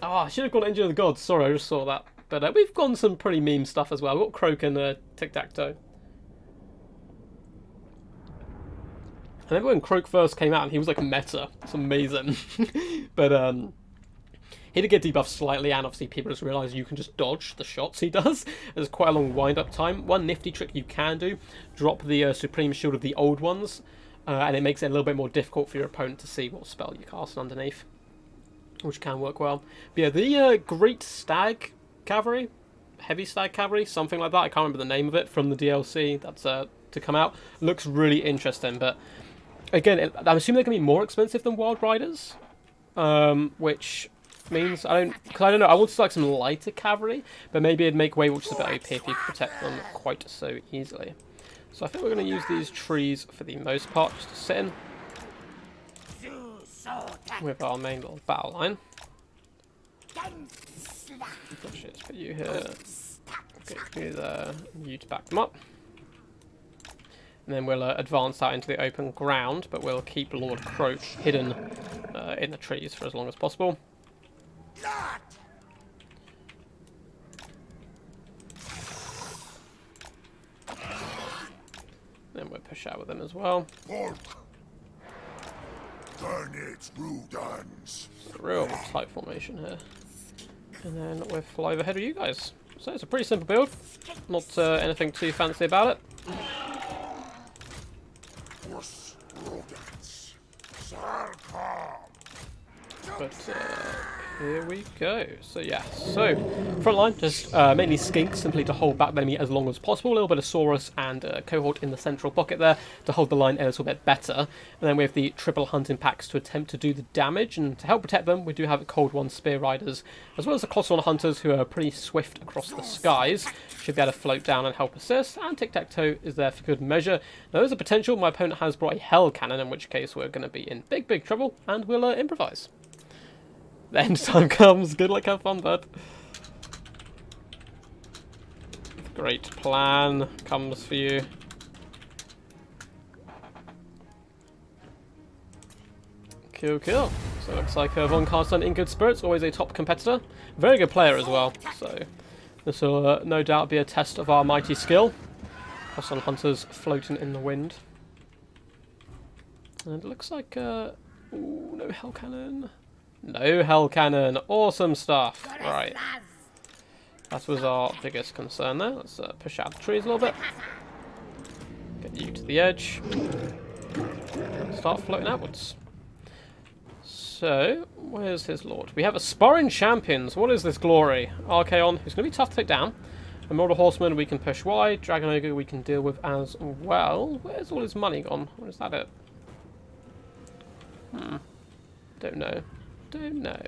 Oh, I should have gone Engine of the Gods. Sorry, I just saw that. But we've gone some pretty meme stuff as well. We've got Croak and Tic-Tac-Toe. I remember when Croak first came out and he was like a meta. It's amazing. But he did get debuffed slightly, and obviously people just realise you can just dodge the shots he does. There's quite a long wind-up time. One nifty trick you can do, drop the Supreme Shield of the old ones, and it makes it a little bit more difficult for your opponent to see what spell you cast underneath, which can work well. But yeah, the Great Stag Cavalry, Heavy Stag Cavalry, something like that, I can't remember the name of it, from the DLC that's to come out, looks really interesting. But again, I'm assuming they're going to be more expensive than Wild Riders, which means I don't know. I want to some lighter cavalry, but maybe it'd make way which is a bit OP if you could protect them quite so easily. So I think we're going to use these trees for the most part, just to sit in with our main little battle line. Gosh, let's put you here. Get you there. You to back them up. And then we'll advance out into the open ground, but we'll keep Lord Croak hidden in the trees for as long as possible. Then we'll push out with them as well. Real tight formation here. And then we'll fly ahead of you guys. So it's a pretty simple build. Not anything too fancy about it. But here we go. So yeah, so front line, just mainly Skink, simply to hold back the enemy as long as possible. A little bit of Saurus and Cohort in the central pocket there to hold the line a little bit better. And then we have the triple hunting packs to attempt to do the damage. And to help protect them, we do have Cold One Spear Riders, as well as the Clostodon Hunters, who are pretty swift across the skies. Should be able to float down and help assist. And Tic-Tac-Toe is there for good measure. Now there's a potential my opponent has brought a Hell Cannon, in which case we're going to be in big, big trouble, and we'll improvise. The end time comes. Good luck, have fun, bud. Great plan comes for you. Cool, cool. So it looks like Von Carsten in good spirits, always a top competitor. Very good player as well, so this will no doubt be a test of our mighty skill. Plus on hunters floating in the wind. And it looks like, ooh, no hell cannon. No hell cannon, awesome stuff. Right, that was our biggest concern there. Let's push out the trees a little bit. Get you to the edge. And start floating outwards. So, where's his lord? We have Aspiring Champions. What is this glory? Archaon, who's going to be tough to take down. Immortal Horseman we can push wide. Dragon Ogre we can deal with as well. Where's all his money gone? Or is that it? Don't know. Don't know.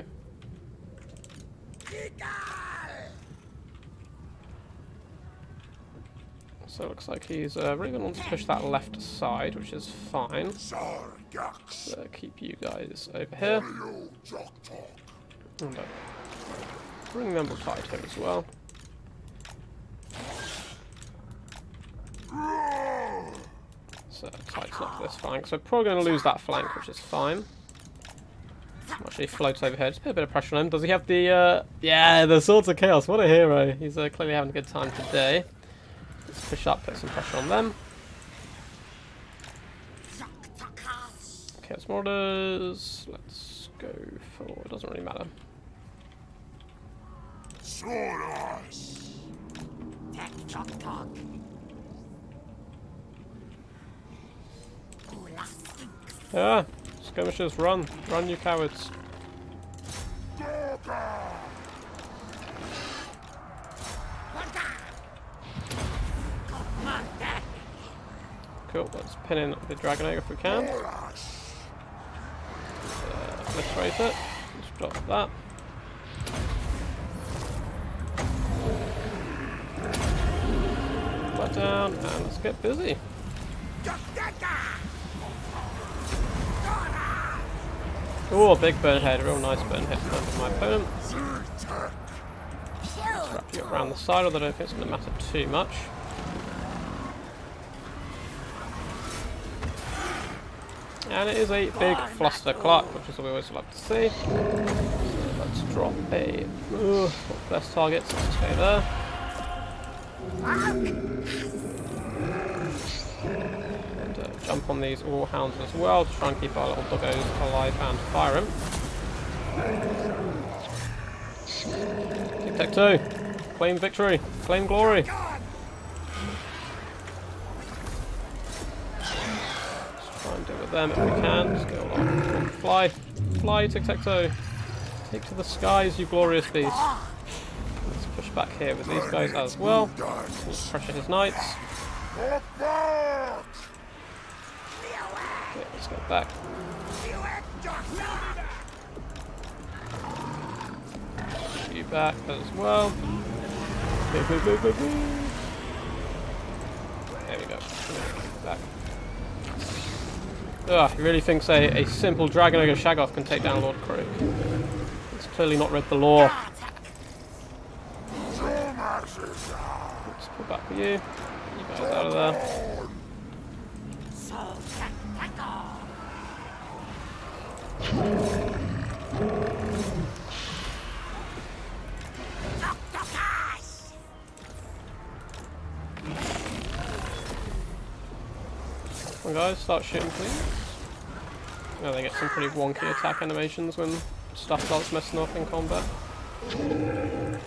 So it looks like he's really going to want to push that left side, which is fine. So keep you guys over here. And bring them tied here as well. So tighten up this flank. So probably going to lose that flank, which is fine. Actually floats over here. Just put a bit of pressure on him. Does he have the... yeah, the Swords of Chaos. What a hero. He's clearly having a good time today. Let's push up, put some pressure on them. Chaos Marauders. Let's go for... it doesn't really matter. Yeah, skirmishers, run. Run, you cowards. Cool, let's pin in the Dragon Ogre if we can. Let's raise it. Let's drop that. Put that down, and let's get busy. Oh, a big burn head, a real nice burn head from my opponent. Let's wrap you around the side, although I don't think it's going to matter too much. And it is a big fluster clock, which is what we always love to see. So let's drop a best targets, let's stay there. And jump on these all hounds as well to try and keep our little doggos alive and fire them. Tic-tac-toe. Claim victory. Claim glory. Deal with them if we can. Just go along. Fly. Fly, tic-tac-toe. Take to the skies, you glorious beast. Let's push back here with these guys as well. Let's pressure his knights. Okay, let's get back. Push you back as well. Move, move, move, move, move. There we go. Back. Ugh, he really thinks a simple Dragon Ogre Shaggoth can take down Lord Croak. He's clearly not read the lore. Let's pull back with you. You guys out of there. Come on guys, start shooting please. Oh, they get some pretty wonky attack animations when stuff starts messing up in combat.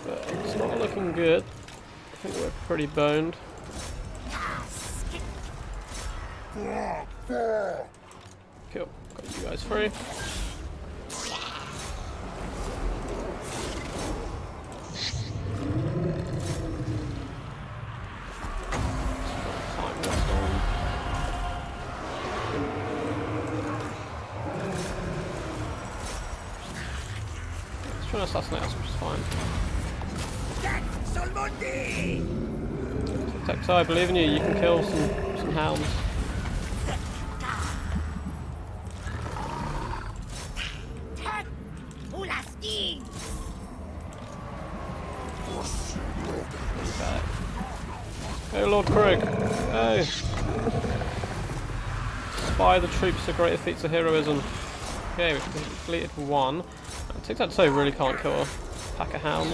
But it's not looking good. I think we're pretty boned. Cool, got you guys free. Trying to assassinate us, which is fine. Tic-tac-toe, I believe in you. You can kill some hounds. Hey, Lord Croak. Hey. Inspire the troops to greater feats of heroism. Okay, we've completed one. Tic-tac-toe really can't kill a pack of hounds.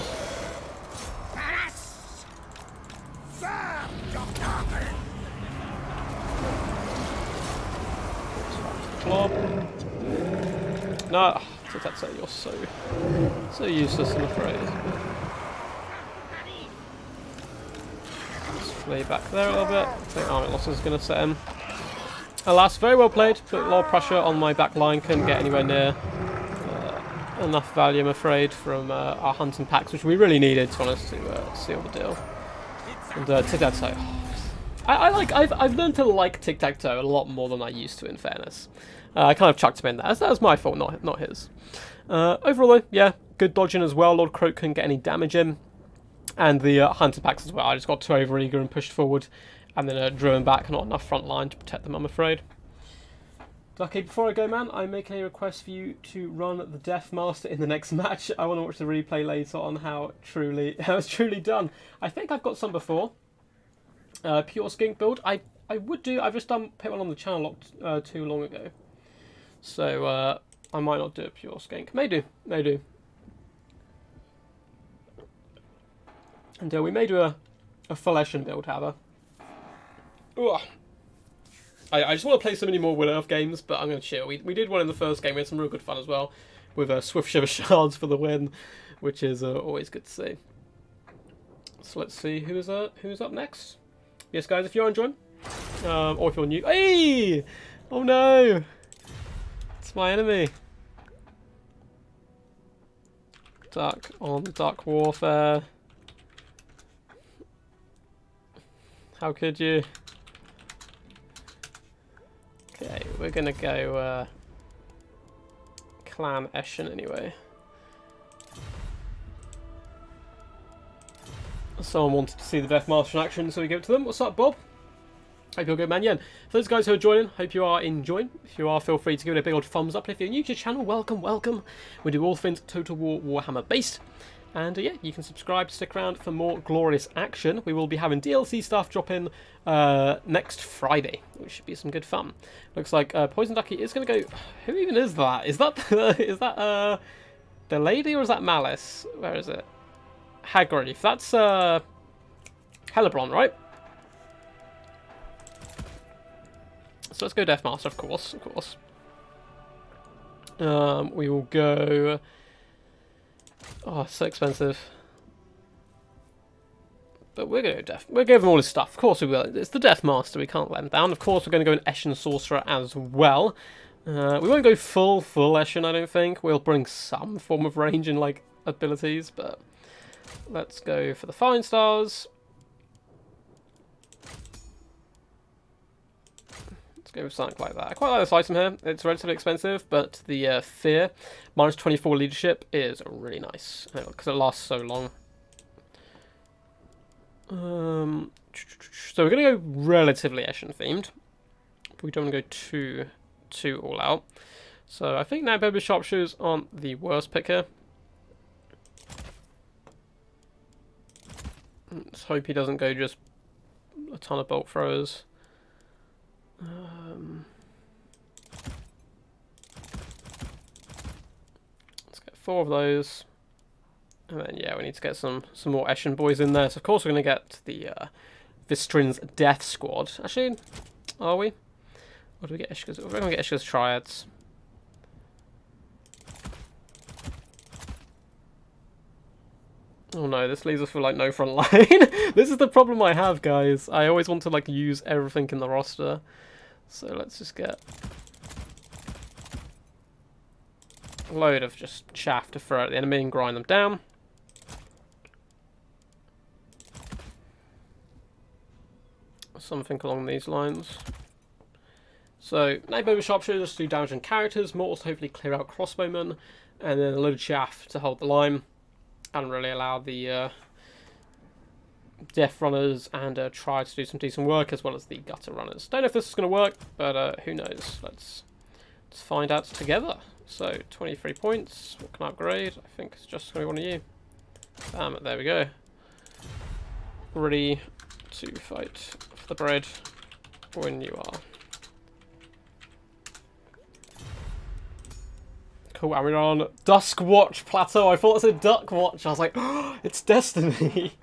Club. No, tic-tac-toe, you're so useless, I'm afraid. Let's flee back there a little bit. I think armor loss is going to set in. Alas, very well played. Put a lot of pressure on my back line. Couldn't get anywhere near enough value, I'm afraid, from our hunting packs, which we really needed, to be honest, to seal the deal. And tic-tac-toe. I've learned to like tic-tac-toe a lot more than I used to, in fairness. I kind of chucked him in there. That was my fault, not his. Overall, though, yeah, good dodging as well. Lord Croak couldn't get any damage in. And the hunter packs as well. I just got too overeager and pushed forward, and then drew him back. Not enough front line to protect them, I'm afraid. Okay, before I go, man, I'm making a request for you to run the Death Master in the next match. I want to watch the replay later on how it's truly done. I think I've got some before. Pure skink build. I would do. I've just put one on the channel not too long ago, so I might not do a pure skink. May do. And we may do a full Eshin build, however. Ugh. I just want to play so many more Wood Elf games, but I'm going to chill. We did one in the first game. We had some real good fun as well, with Swift Shiver Shards for the win, which is always good to see. So let's see who's up next. Yes, guys, if you're enjoying, or if you're new, hey! Oh no! It's my enemy. Dark Warfare. How could you? Okay, we're gonna go Clan Eshin anyway. Someone wanted to see the Death Master in action, so we give it to them. What's up, Bob? Hope you're good, man. Yeah. For those guys who are joining, hope you are enjoying. If you are, feel free to give it a big old thumbs up. And if you're new to the channel, welcome. We do all things Total War Warhammer based. And yeah, you can subscribe, stick around for more glorious action. We will be having DLC stuff drop in next Friday, which should be some good fun. Looks like Poison Ducky is going to go... Who even is that? Is that the lady, or is that Malice? Where is it? Hagreef. That's Hellebron, right? So let's go Deathmaster, of course. We will go... Oh, it's so expensive. But we're going to go we'll give him all his stuff. Of course we will. It's the Deathmaster. We can't let him down. Of course we're going to go an Eshin Sorcerer as well. We won't go full Eshin, I don't think. We'll bring some form of range and, like, abilities, but let's go for the Fine Stars. Let's go with something like that. I quite like this item here. It's relatively expensive, but the Fear, minus 24 leadership, is really nice because it lasts so long. So we're going to go relatively Eshin themed. But we don't want to go too all out. So I think now Baby Sharpshooters aren't the worst pick here. Let's hope he doesn't go just a ton of bolt throwers. Let's get 4 of those. And then, yeah, we need to get some more Eshin boys in there. So, of course, we're going to get the Vistrin's Death Squad. Actually, are we? Or do we get Ishka's? We're going to get Ishka's Triads. Oh no, this leaves us with, like, no front line. This is the problem I have, guys. I always want to, like, use everything in the roster. So let's just get a load of just chaff to throw at the enemy and grind them down. Something along these lines. So, Night Boba Sharpshooters do damage on characters, mortals to hopefully clear out crossbowmen, and then a load of chaff to hold the line. And really allow the Death Runners and try to do some decent work, as well as the Gutter Runners. Don't know if this is going to work, but who knows. Let's find out together. So, 23 points. What can I upgrade? I think it's just going to be one of you. Bam, there we go. Ready to fight for the bread when you are. Cool, and we're on Dusk Watch Plateau. I thought it said Duck Watch. I was like, oh, it's Destiny.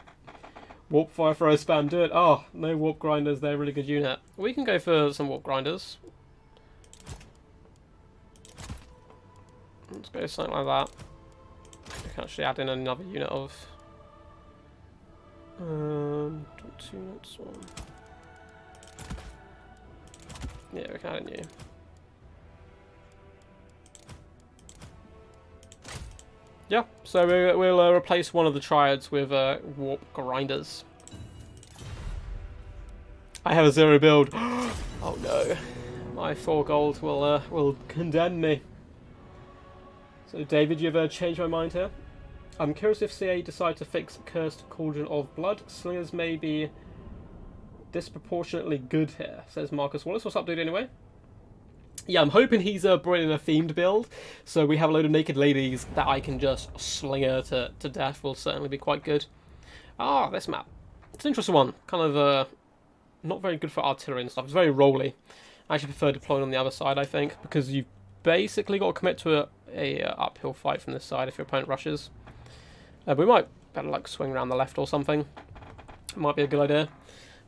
Warp Fire Throw spam, do it. Oh, no Warp Grinders, they're a really good unit. We can go for some Warp Grinders. Let's go something like that. We can actually add in another unit of... 2 units, 1. Yeah, we can add in you. Yeah, so we'll replace one of the triads with Warp Grinders. I have a 0 build. Oh no, my 4 gold will condemn me. So David, you've changed my mind here. I'm curious if CA decide to fix Cursed Cauldron of Blood. Slingers may be disproportionately good here, says Marcus Wallace. What's up, dude, anyway? Yeah, I'm hoping he's brought in a themed build, so we have a load of naked ladies that I can just slinger to death. Will certainly be quite good. Ah, this map. It's an interesting one. Kind of not very good for artillery and stuff. It's very rolly. I actually prefer deploying on the other side, I think, because you've basically got to commit to a uphill fight from this side if your opponent rushes. But we might better like swing around the left or something. It might be a good idea.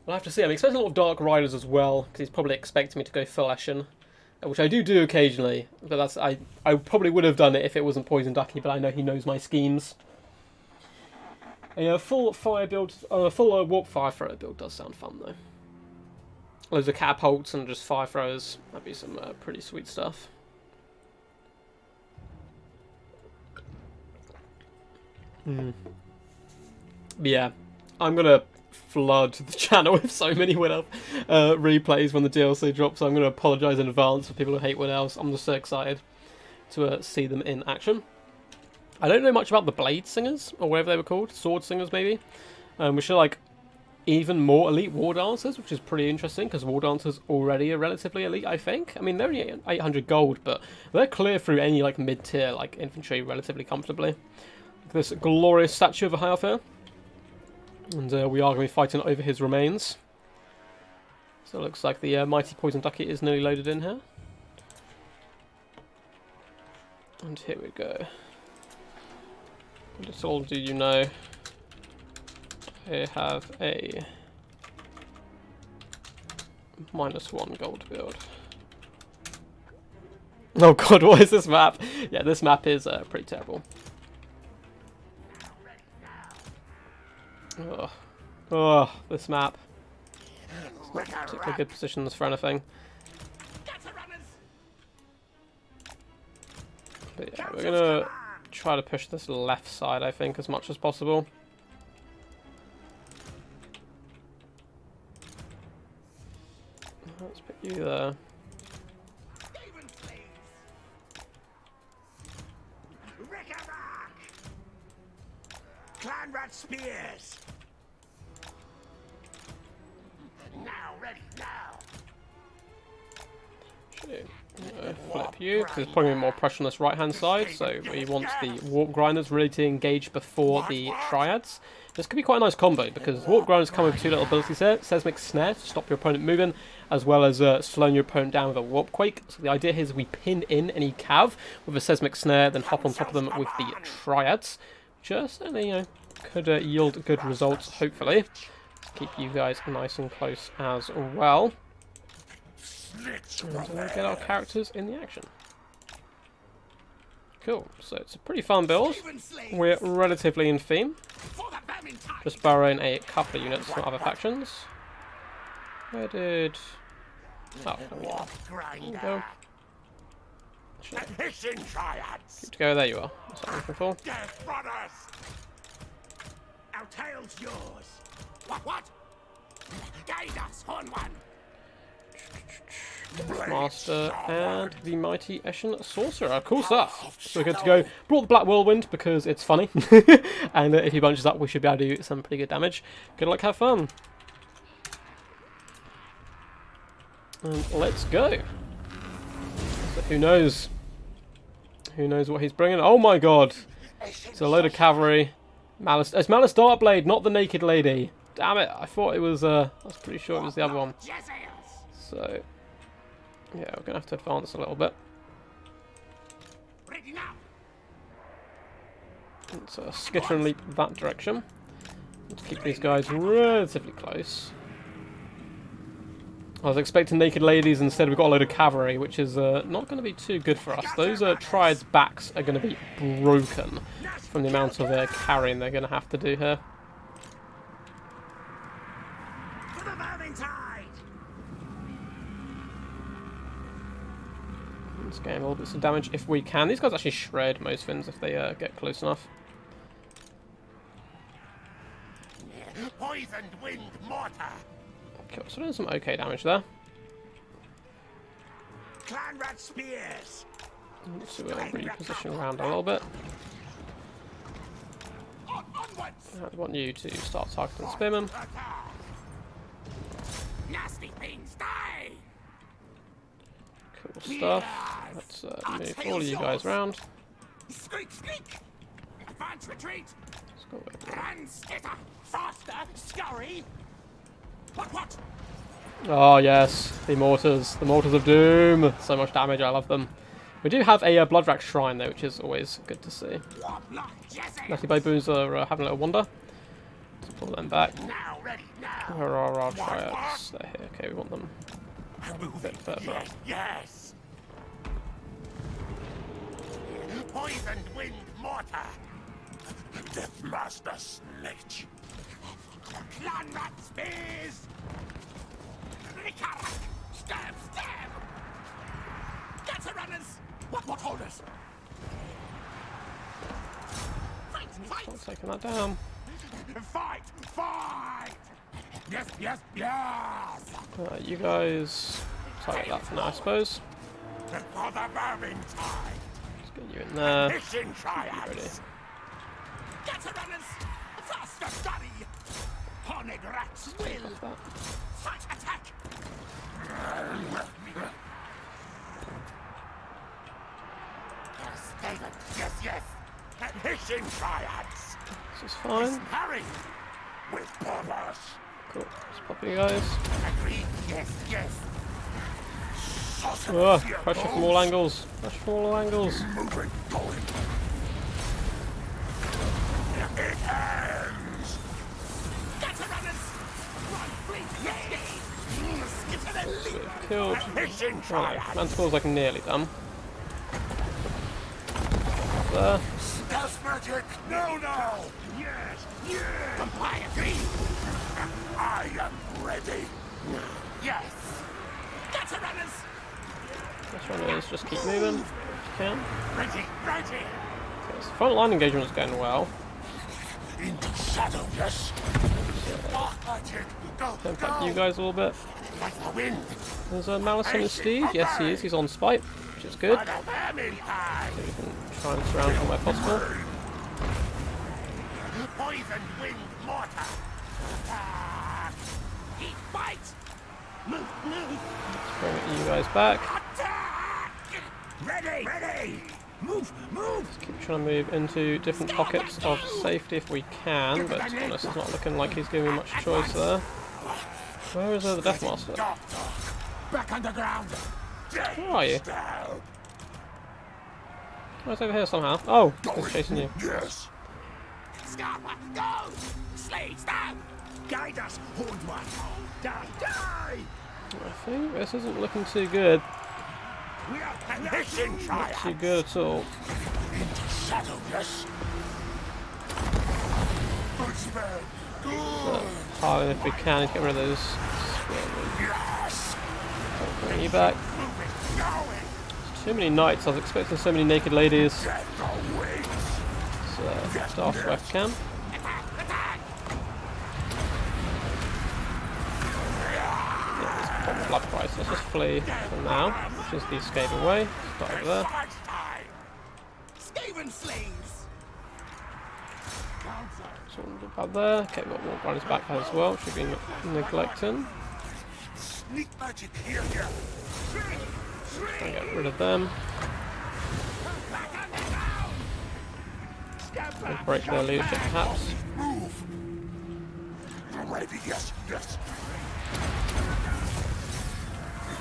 We'll have to see. I'm expecting a lot of Dark Riders as well, because he's probably expecting me to go full Eshin. Which I do occasionally, but that's I probably would have done it if it wasn't Poison Ducky, but I know he knows my schemes. A full fire build, full Warp Fire Thrower build does sound fun though. Loads of catapults and just fire throwers. That'd be some pretty sweet stuff. Yeah, I'm gonna flood the channel with so many Wood Elf replays when the DLC drops, so I'm going to apologise in advance for people who hate Wood Elves. I'm just so excited to see them in action. I don't know much about the Blade Singers, or whatever they were called, Sword Singers maybe, which are like even more elite War Dancers, which is pretty interesting, because War Dancers already are relatively elite, I think. I mean, they're only 800 gold, but they're clear through any like mid-tier like infantry relatively comfortably. This glorious statue of a High Elf here. And we are going to be fighting over his remains. So it looks like the mighty Poison Ducky is nearly loaded in here. And here we go. Little do you know, I have a -1 gold build. Oh god, what is this map? Yeah, this map is pretty terrible. Oh, this map. It's not particularly good positions for anything. But yeah, we're gonna try to push this left side, I think, as much as possible. Let's put you there. Clan rat spears. Now, ready now. Flip you, because there's probably more pressure on this right hand side, so we want the Warp Grinders really to engage before the Triads. This could be quite a nice combo, because Warp Grinders come with 2 little abilities here: Seismic Snare to stop your opponent moving, as well as slowing your opponent down with a Warp Quake. So the idea here is we pin in any cav with a Seismic Snare, then hop on top of them with the Triads. Just, you know, could yield good results, hopefully. Let's keep you guys nice and close as well. And get our characters in the action. Cool, so it's a pretty fun build. We're relatively in theme. Just borrowing a couple of units from other factions. Where did... Oh, there we go. There we go. Good to go, there you are. That's what I'm looking for. Our tail's yours. What? Guide us on one. Master and the mighty Eshin Sorcerer. Cool stuff. So we're good to go. Brought the Black Whirlwind because it's funny. And if he bunches up, we should be able to do some pretty good damage. Good luck, have fun. And let's go. So who knows? Who knows what he's bringing? Oh my god. It's a load of cavalry. Malice. It's Malice Darkblade, not the Naked Lady. Damn it. I thought it was, I was pretty sure it was the other one. So... yeah, we're going to have to advance a little bit. hiding out. Let's skitter and leap that direction. Let's keep these guys relatively close. I was expecting naked ladies, instead we've got a load of cavalry, which is not going to be too good for us. Those triads' backs are going to be broken from the amount of carrying they're going to have to do here. For the Vermintide! Let's gain a little bit of damage if we can. These guys actually shred most fins if they get close enough. Poisoned wind mortar! Cool, so doing some okay damage there. Clan rat spears! So we'll reposition around a little bit. Onwards! I want you to start targeting spearmen. Nasty things, die! Cool stuff. Let's move all of you guys around. Squeak, squeak! Advance retreat! Let's go away. And skitter! Faster! Scurry! What? Oh yes, the mortars of doom. So much damage, I love them. We do have a Bloodwrack shrine though, which is always good to see. Nasty baboons are having a little wander. Let's pull them back. Now, ready, now! Where are our triads? They're here. Okay, we want them a bit further up. Yes! Poisoned wind mortar! Death Master Snikch! Clan rat spears! Rikarak! Stab, stab! Get the runners! What holders? Fight, fight! Not taking that down. Fight! Yes! You guys target that for now, I suppose. For the Vermintide! Let's get you in there. Mission Ready. triads! Get the runners! Faster study! Horned rats will! Off that. Fight attack! Yes, Skaven! Yes! Mission triads! This is fine. Harry! With purpose! Cool. Let's pop you guys. Agreed! Yes! Oh, pressure from all angles. Pressure from all angles. Moving, going! It ends! Get the runners! Run, flee, yay! Skitter and leap! We've killed. Mission Right, triads! Manticore's like nearly done. There. Stealth magic! No! Yes! Comply, agree! I am ready! Yes! Get the runners! This one is just keep moving if you can. Ready! Okay, so front line engagement is going well. Into shadow, yes! Dark magic! Go! Tempt up you guys a little bit. Like the wind! There's a Malice on his steed. Yes, he is. He's on spite, which is good. For the Vermintide! So we can try and surround him where possible. Poisoned wind mortar! Attack! Eat fight! Move! Bring you guys back. Attack! Ready! Move! Keep trying to move into different pockets of safety if we can, but to be honest, it's not looking like he's giving me much choice there. Where is the Death Master? Doctor! Back underground! Where are you? Oh, it's over here somehow. Oh, he's chasing you. Yes! Scarpa, go! Slay, stab! Guide us, Horde one! Die! I think this isn't looking too good. We are mission Not too good at all. into shadow, yes! Good! Piling if we can to get rid of those. Yes! Bring you back. Going! Too many knights. I was expecting so many naked ladies. Death awaits! Let's start where I can. Attack! Yeah, let's pop the blood price. Let's just flee for now, which is the Skaven way. Start over there. Fight time! Skaven slaves! So about there. Okay, we've got more runners back as well. Should be neglecting. Sneak magic here! Try and get rid of them. We'll break their leadership perhaps. Move! Ready, yes!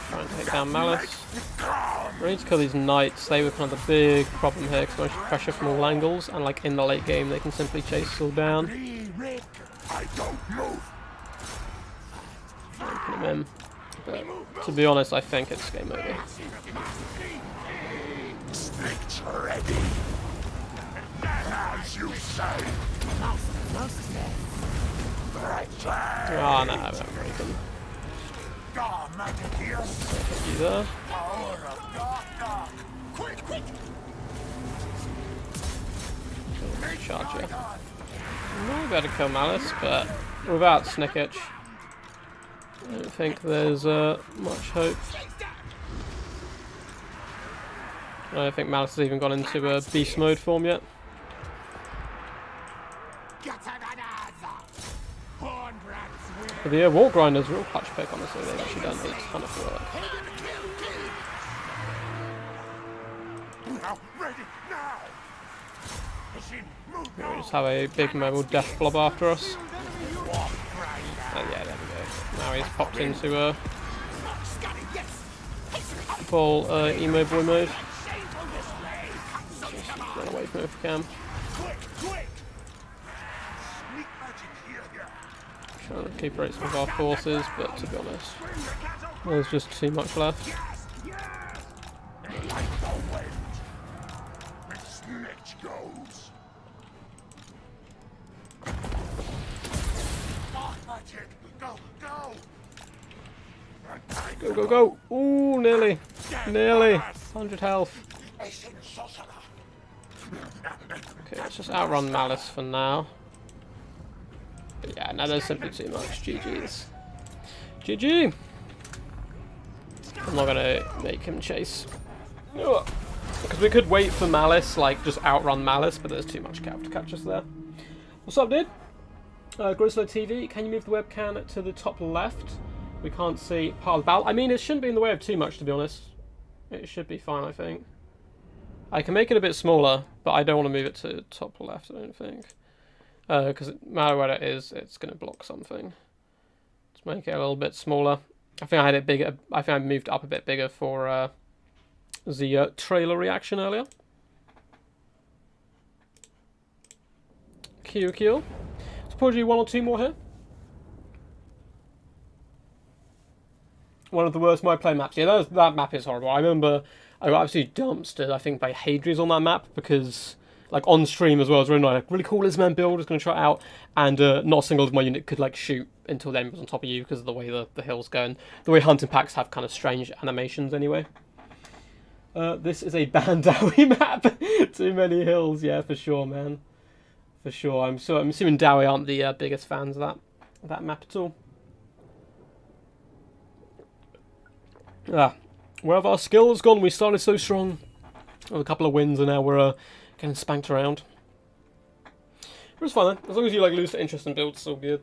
Try and take down Malice. Come! We need to kill these knights. They were kind of the big problem here because they pressure from all angles, and like in the late game, they can simply chase us all down. I don't move. Put them in. But to be honest, I think it's game over. Snikch ready. As you say. Oh no, I won't break them. Put you there. Charger. Might be able to kill Malice, but without Snikch, I don't think there's much hope. I don't think Malice has even gone into beast mode form yet. But the War Grinder's a real clutch pick, honestly. They've actually done a ton of work. We just have a big mobile death blob after us. And yeah, there we go. Now he's popped into full emo boy mode. Just run away from him if we can. Trying to recuperate some of our forces, but to be honest, there's just too much left. Go, go, go! Ooh, nearly! Nearly! 100 health. Okay, let's just outrun Malice for now. But yeah, now there's simply too much. GG's. GG! I'm not gonna make him chase. Because we could wait for Malice, like just outrun Malice, but there's too much cav to catch us there. What's up, dude? Grislow TV, can you move the webcam to the top left? We can't see part of the battle. I mean, it shouldn't be in the way of too much, to be honest. It should be fine, I think. I can make it a bit smaller, but I don't want to move it to top left, I don't think. Because no matter what it is, it's going to block something. Let's make it a little bit smaller. I think I had it bigger. I think I moved up a bit bigger for the trailer reaction earlier. Q. Suppose you one or two more here. One of the worst my play maps. Yeah, that map is horrible. I remember I got absolutely dumpstered, I think, by Hadri's on that map because, like, on stream as well, it was really nice. Like, really cool Lizardmen build, I was going to try it out, and not a single of my unit could, like, shoot until the enemy was on top of you because of the way the hill's going. The way hunting packs have kind of strange animations anyway. This is a Bandawi map. Too many hills, yeah, for sure, man. For sure. I'm assuming Dowie aren't the biggest fans of that map at all. Where have our skills gone? We started so strong with a couple of wins, and now we're getting spanked around. It was fun then. As long as you like lose the interest in builds, it's all good.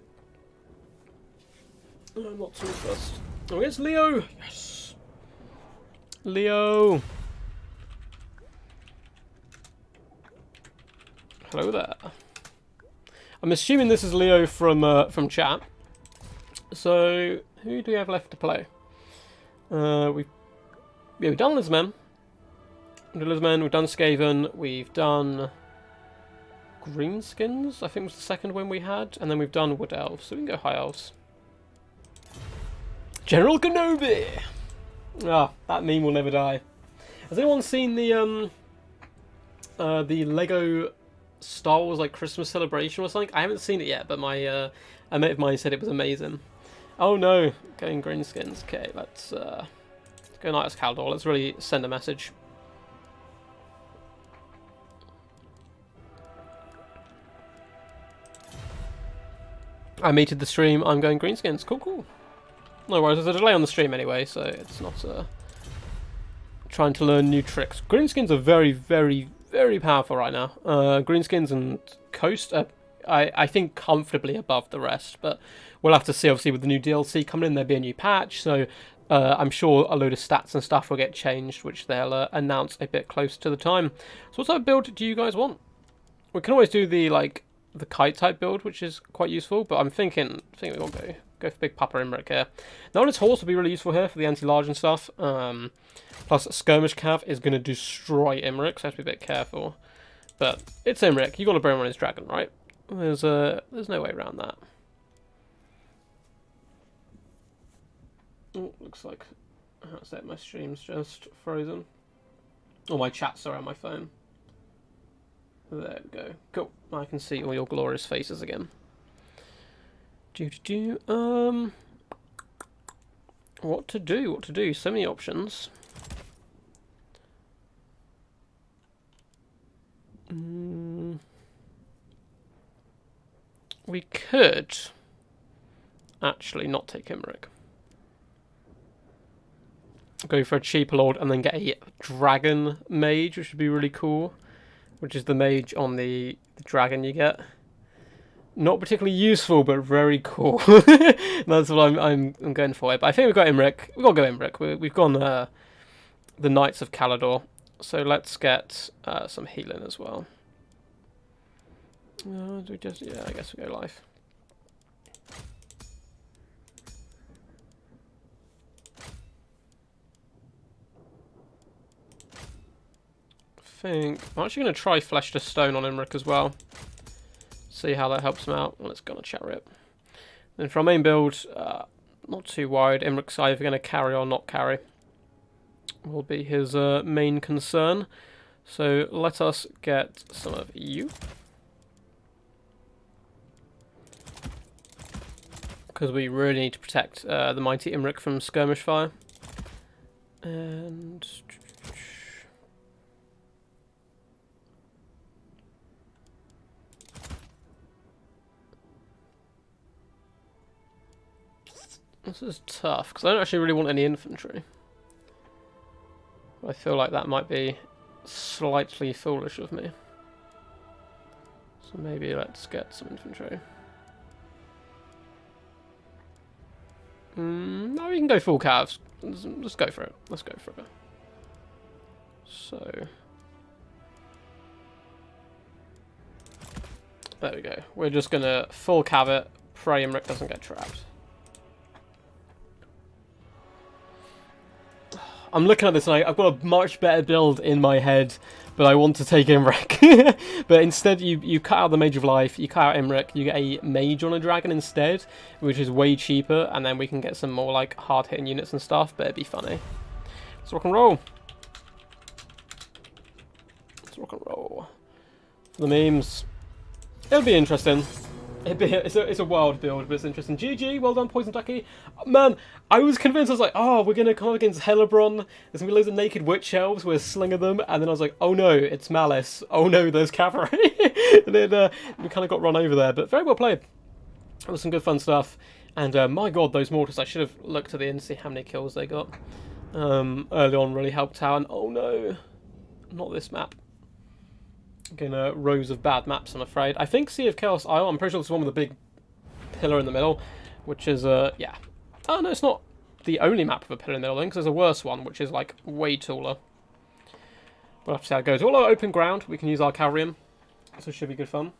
I'm not too fussed. Oh, it's Leo. Yes, Leo. Hello there. I'm assuming this is Leo from chat. So who do we have left to play? We've done Lizardmen. We've done Skaven, we've done Greenskins, I think was the second win we had, and then we've done Wood Elves, so we can go High Elves. General Kenobi! Ah, that meme will never die. Has anyone seen the Lego Star Wars like Christmas celebration or something? I haven't seen it yet, but my a mate of mine said it was amazing. Oh no, going Greenskins. Okay, let's go Knights Caldor. Let's really send a message. I meted the stream. I'm going Greenskins. Cool, cool. No worries. There's a delay on the stream anyway, so it's not trying to learn new tricks. Greenskins are very, very, very powerful right now. Greenskins and Coast are, I think, comfortably above the rest, but we'll have to see. Obviously, with the new DLC coming in, there'll be a new patch, so I'm sure a load of stats and stuff will get changed, which they'll announce a bit closer to the time. So what type of build do you guys want? We can always do the kite type build, which is quite useful, but I'm thinking we won't go Go for Big Papa Imric here. Now on his horse will be really useful here for the anti-large and stuff. Plus Skirmish Cav is going to destroy Imric, so I have to be a bit careful. But it's Imric. You got to bring him on his dragon, right? There's no way around that. Oh, looks like that's it. My stream's just frozen. Oh, my chat's are on my phone. There we go. Cool. I can see all your glorious faces again. What to do? What to do? So many options. We could actually not take Imric. Go for a cheaper lord and then get a dragon mage, which would be really cool. Which is the mage on the dragon you get. Not particularly useful, but very cool. That's what I'm going for. But I think we've got Imric. We've got to go Imric. We've gone the Knights of Calador. So let's get some healing as well. Do we just? Yeah, I guess we go life. I'm actually going to try Flesh to Stone on Imric as well. See how that helps him out. Well, it's gonna chariot. Then for our main build, not too wide. Imric's either going to carry or not carry. Will be his main concern. So let us get some of you. Because we really need to protect the mighty Imric from skirmish fire. And this is tough, because I don't actually really want any infantry. I feel like that might be slightly foolish of me. So maybe let's get some infantry. No, we can go full calves. Let's go for it. Let's go for it. So there we go. We're just going to full cav it. Pray Imric doesn't get trapped. I'm looking at this and I've got a much better build in my head, but I want to take Imric. But instead you cut out the Mage of Life, you cut out Imric, you get a Mage on a Dragon instead, which is way cheaper, and then we can get some more like hard-hitting units and stuff, but it'd be funny. Let's rock and roll. Let's rock and roll. For the memes. It'll be interesting. It's a wild build, but it's interesting. GG, well done, Poison Ducky. Man, I was convinced, I was like, oh, we're going to come up against Hellebrand. There's going to be loads of naked witch elves, we're slinging them. And then I was like, oh no, it's Malice. Oh no, there's cavalry. And then we kind of got run over there, but very well played. That was some good fun stuff. And my god, those mortars, I should have looked at the end to see how many kills they got. Early on really helped out. And oh no, not this map. Again, rows of bad maps, I'm afraid. I think Sea of Chaos Isle, I'm pretty sure it's the one with the big pillar in the middle, which is, yeah. Oh, no, it's not the only map with a pillar in the middle, because there's a worse one, which is, like, way taller. We'll have to see how it goes. All our open ground, we can use our Calrium, so it should be good fun.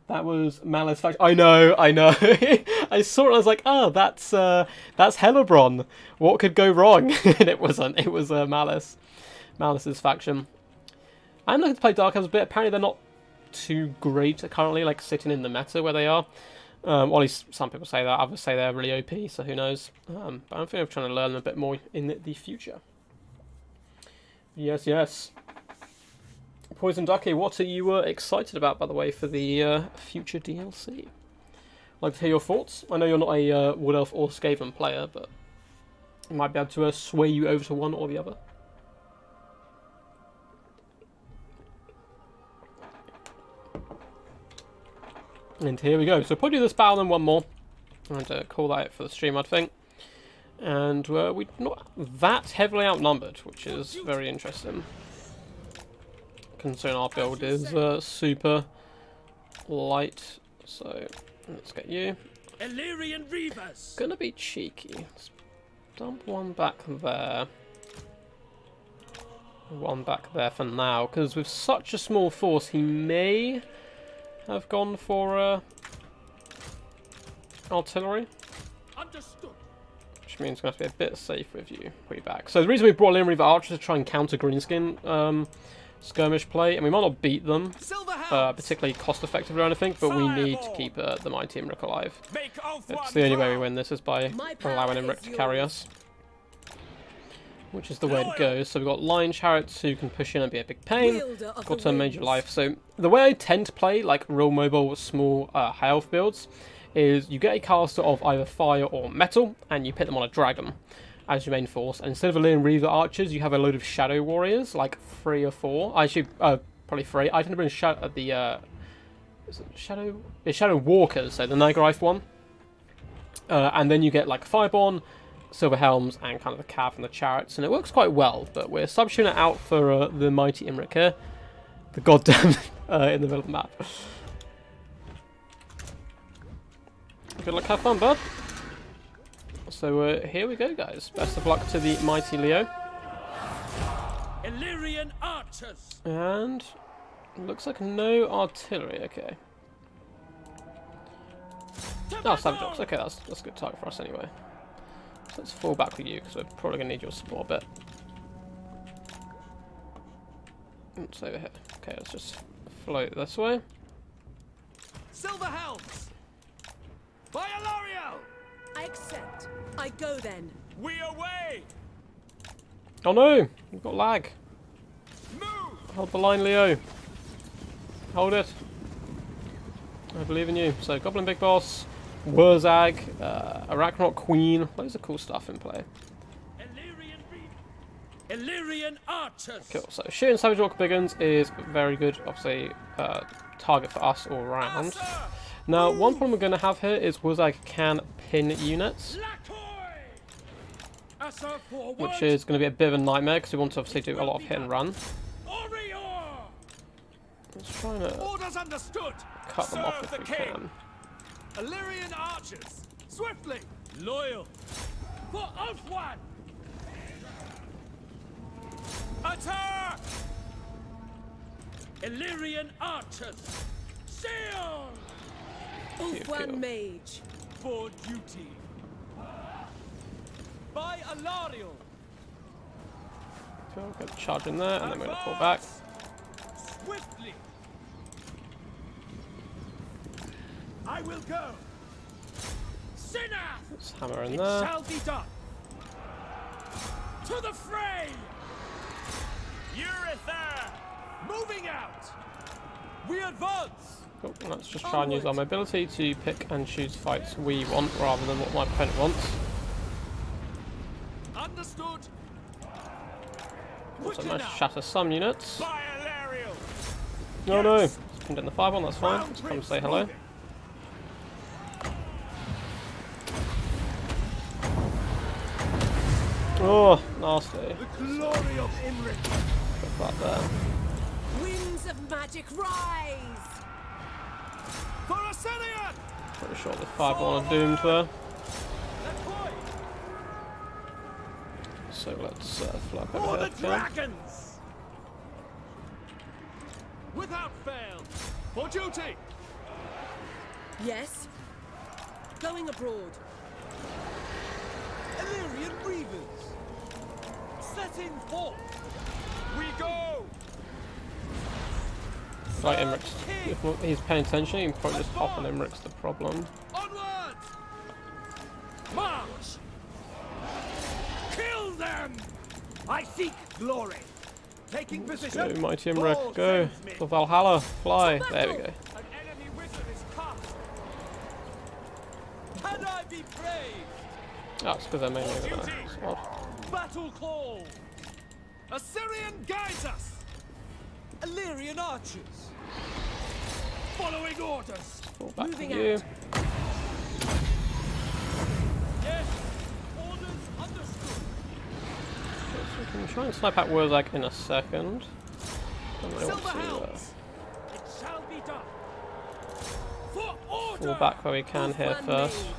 That was Malice faction. I know. I saw it and I was like, oh, that's Hellebrand. What could go wrong? And it wasn't. It was Malice. Malice's faction. I'm looking to play Dark Elves a bit. Apparently they're not too great currently, like sitting in the meta where they are. Or at least some people say that. Others say they're really OP, so who knows. But I think I'm trying to learn them a bit more in the future. Yes. Poison Ducky, what are you excited about, by the way, for the future DLC? I'd like to hear your thoughts. I know you're not a Wood Elf or Skaven player, but I might be able to sway you over to one or the other. And here we go. So probably this battle and one more. I'm going to call that it for the stream, I think. And we're not that heavily outnumbered, which is very interesting. Considering our build is super light. So let's get you. Illyrian Reavers. Gonna be cheeky. Let's dump one back there. One back there for now, because with such a small force, he may have gone for artillery. Understood. Which means we're going to have to be a bit safe with you. Put you back. So the reason we brought in Reaver Archers is to try and counter greenskin skirmish play, and we might not beat them particularly cost effectively or anything, but we need to keep the Mighty Imrik alive. It's the only way we win this is by allowing Imrik to carry us, which is the way to go. So we've got line chariots who can push in and be a big pain. Got some major life. So the way I tend to play like real mobile small high elf builds is you get a caster of either fire or metal and you put them on a dragon as your main force, and instead of Illyrian Reaver Archers you have a load of shadow warriors, like 3 or 4. Actually probably 3. I tend to bring shadow walkers, so the Nightgrife one, and then you get like Fireborn, Silver Helms, and kind of the Cav and the chariots, and it works quite well. But we're substituting it out for the Mighty Imrik here, the goddamn in the middle of the map. Good luck, have fun, bud. So here we go, guys. Best of luck to the Mighty Leo. Illyrian archers. And looks like no artillery. Okay. Oh, Savage Ox. Okay, that's a good target for us anyway. So let's fall back with you because we're probably gonna need your support a bit. It's over here. Okay, let's just float this way. Silver Helms. By Alariel. I accept. I go then. We away. Oh no! We've got lag. Move. Hold the line, Leo. Hold it. I believe in you. So, Goblin Big Boss, Wurzag, Arachnot Queen. Loads of cool stuff in play. Illyrian archers. Cool. So, shooting Savage Orc Big Guns is very good. Obviously, target for us all round. Now, one problem we're going to have here is Wurzag can pin units, which is going to be a bit of a nightmare because we want to obviously do a lot of hit and run. Let's try and cut them off if we can. Illyrian archers, swiftly, loyal, for Ulfwan. Attack! Illyrian archers, sail! Ulfwan Mage. For duty. By Alariel. So we're going to charge in there and then we're going to pull back. Swiftly. I will go. Sinner. Let's hammer in It there. shall be done. To the fray. Uritha. Moving out. We advance. Cool. Let's just try and use our mobility to pick and choose fights we want rather than what my opponent wants. Understood. Also managed to shatter some units. By Alariel. Oh no! It's pinned in the firebomb, that's fine. Let's come say hello. Oh, nasty. The glory of Imrik. Put that there. Winds of magic rise. For Assyrian. Pretty sure the firebomb are doomed there. So let's fly up For over the here. dragons. Without fail. For duty. Yes. Going abroad. Illyrian Reavers. Setting forth. We go. Like Imrik's, if he's paying attention, he can probably just hop on Imrik's the problem. Onward. March. Kill them. I seek glory. Taking position. Go, Mighty Imrik, go. For Valhalla, fly. There we go. An enemy wizard is come. Can I be brave? Oh, it's because they're mainly over there. It's odd. Battle call. Assyrian guides us. Illyrian archers. Following orders. Fall back to Moving you. out. Yes. Orders understood. So we can try and snipe out Wurzag in a second. Don't really want Silver to Helms. It shall be done. For order. fall back where we can here Ulfwan first. Mage.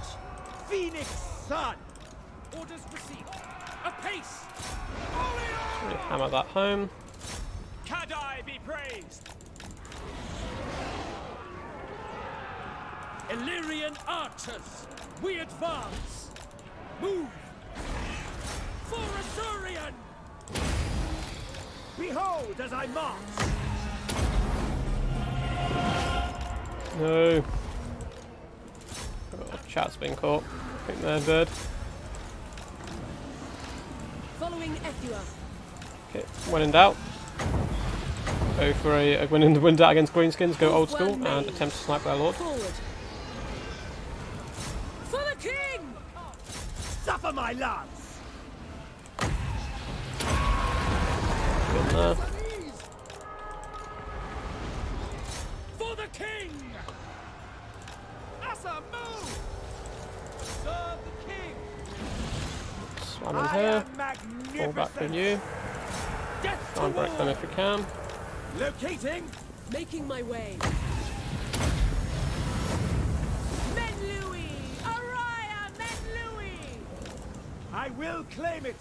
Phoenix Sun. Orders received. Apace. Really hammer that home. Kadai be praised. Illyrian archers, we advance. Move! For Assyrian! Behold as I march! No. Oh, chat's been caught. I think they're dead. Following Ethua. Okay, when in doubt, go for a when in doubt against greenskins, go old school and attempt to snipe their lord. Forward. For the king! Suffer my lance! Good there. For the king! Asa, move! Serve the king! Slam in here. Fall back with you. Death Try and break them if you can. Locating! Making my way. Men Louis! Araya Men Louis! I will claim it!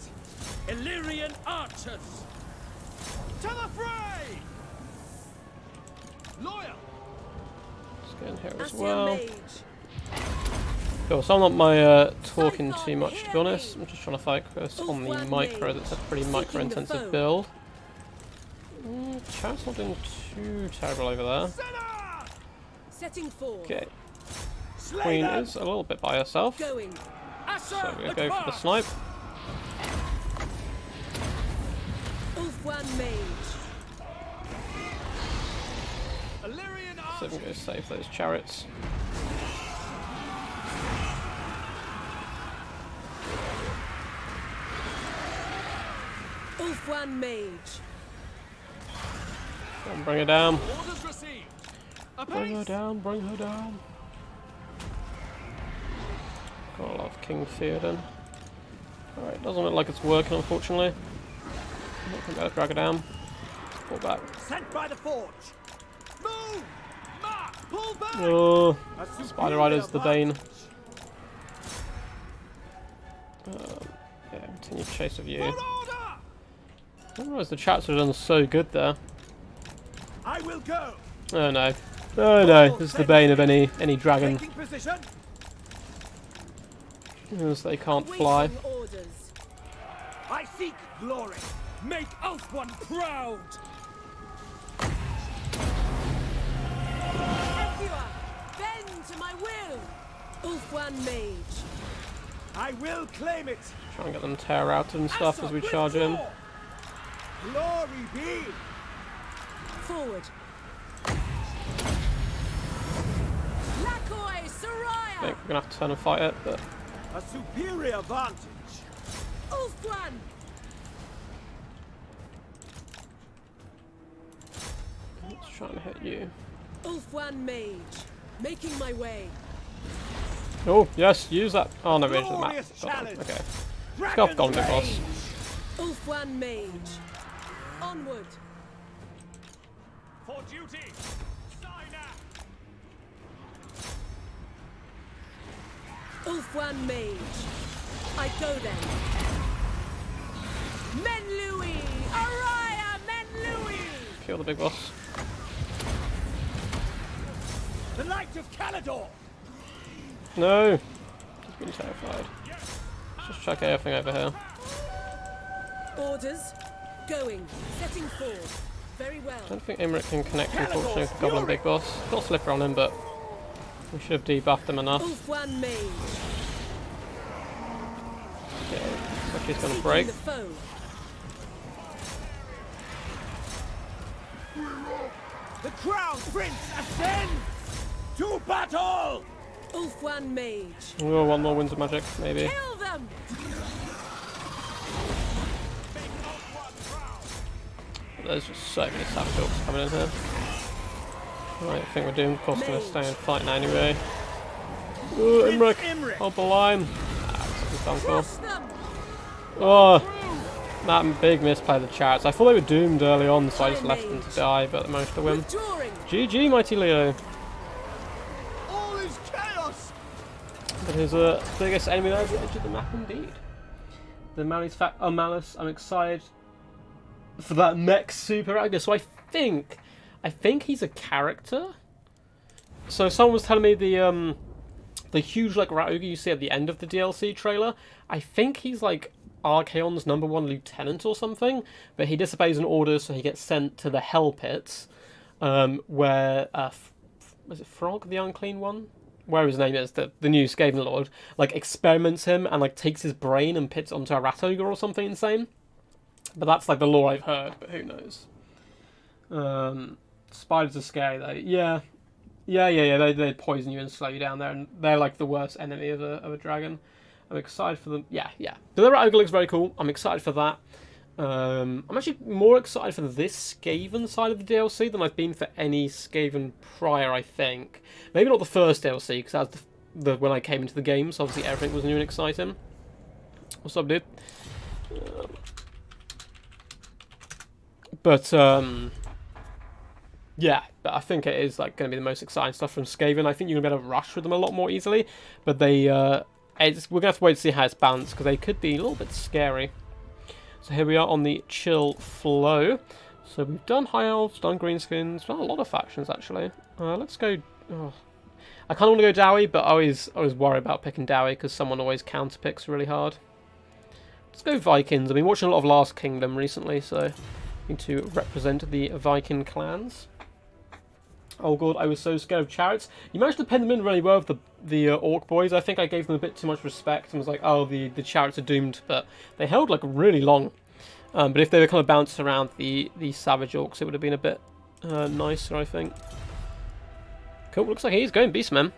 Illyrian archers! To the fray! Loyal! Let's get in here as Asian well. mage. Cool, so I'm not talking too much to be honest. I'm just trying to focus on the micro. That's a pretty micro intensive build. Chat's not doing too terrible over there. Setting forth. Okay. Queen is a little bit by herself. Going. So we're going to go for the snipe. Ulfwan mage. Illyrian So archers! we're going to save those chariots. Ulfwan mage. And bring her down. Orders received! Bring her Apace! down, bring her down. Got a lot of King Theoden. Alright, doesn't look like it's working unfortunately. I'm not going to be able to drag her down. Pull back. Sent by the forge! Move! Mark! Pull back! Oh, A Spider superior Rider's the Bane. advantage. Yeah, continue chase of you. Full order! I didn't realise the chats have done so good there. I will go! Oh no. Oh no, this is the bane of any dragon, Taking position! as they can't fly. Waiting orders. I seek glory! Make Ulfwan proud! Ethua, bend to my will. Ulfwan mage. I will claim it! Try and get them tear out and stuff as we charge in. withdraw! Glory be! Forward. Lakoi I think Soraya. we're gonna have to turn and fight it, but A superior vantage! Ulfwan. let's try and hit you. Ulfwan mage. Making my way. Oh, yes, use that. Oh no, we into the map. Glorious Got them. challenge. Okay. Let's go off Golden Big Boss. Ulfwan mage. Onward. For duty! Sign up! Ulfwan mage. I go then. Men Louis. Araya Men Louis. Kill the big boss. The Knight of Caledor! No! He's been terrified. Just chuck everything over here. Orders. Going. Setting forth. Very well. I don't think Imrit can connect unfortunately with the Goblin Big Boss. Got Slipper on him, but we should have debuffed him enough. Ulfwan mage. Okay, looks like he's gonna Seeking break. the foe. The Crown Prince ascends! To battle! Ulfwan mage. Oh, one more Winds of Magic, maybe. Kill them! There's just so many Savage Orcs coming in here. Right, I think we're doomed. Of course, we're going to stay and fight now anyway. Oh, Imric! Imric. Hold the line! Ah, it's done for. Crush them! Oh! That big misplay of the chariots. I thought they were doomed early on, so I just left them to die, but they managed to win. Withdrawing! GG, Mighty Leo! All is chaos! But his biggest enemy there is the edge of the map indeed. The Malice, I'm excited for that mech super actor. So I think he's a character. So someone was telling me the the huge like rat ogre you see at the end of the DLC trailer, I think he's like Archaon's #1 lieutenant or something, but he disobeys an order, so he gets sent to the Hell Pits, where was it Frog, the Unclean One? Where his name is, the new Skaven Lord, like experiments him and like takes his brain and pits it onto a rat ogre or something insane. But that's like the lore I've heard, but who knows. Spiders are scary though. Yeah. They poison you and slow you down there, and they're like the worst enemy of a dragon. I'm excited for them. Yeah. But the rat ogre looks very cool. I'm excited for that. I'm actually more excited for this Skaven side of the DLC than I've been for any Skaven prior, I think. Maybe not the first DLC, because that's when I came into the game, so obviously everything was new and exciting. What's up, dude? Yeah, but I think it is like going to be the most exciting stuff from Skaven. I think you're going to be able to rush with them a lot more easily, but we're going to have to wait to see how it's balanced, because they could be a little bit scary. So here we are on the chill flow. So we've done High Elves, done Greenskins, done a lot of factions actually. Let's go... Oh. I kind of want to go Dowie, but I always worry about picking Dowie because someone always counterpicks really hard. Let's go Vikings. I've been watching a lot of Last Kingdom recently, so I need to represent the Viking clans. Oh god, I was so scared of chariots. You managed to pen them in really well with the orc boys. I think I gave them a bit too much respect and was like, oh, the chariots are doomed, but they held like really long. But if they were kind of bounced around the savage orcs, it would have been a bit nicer, I think. Cool, looks like he's going Beastmen.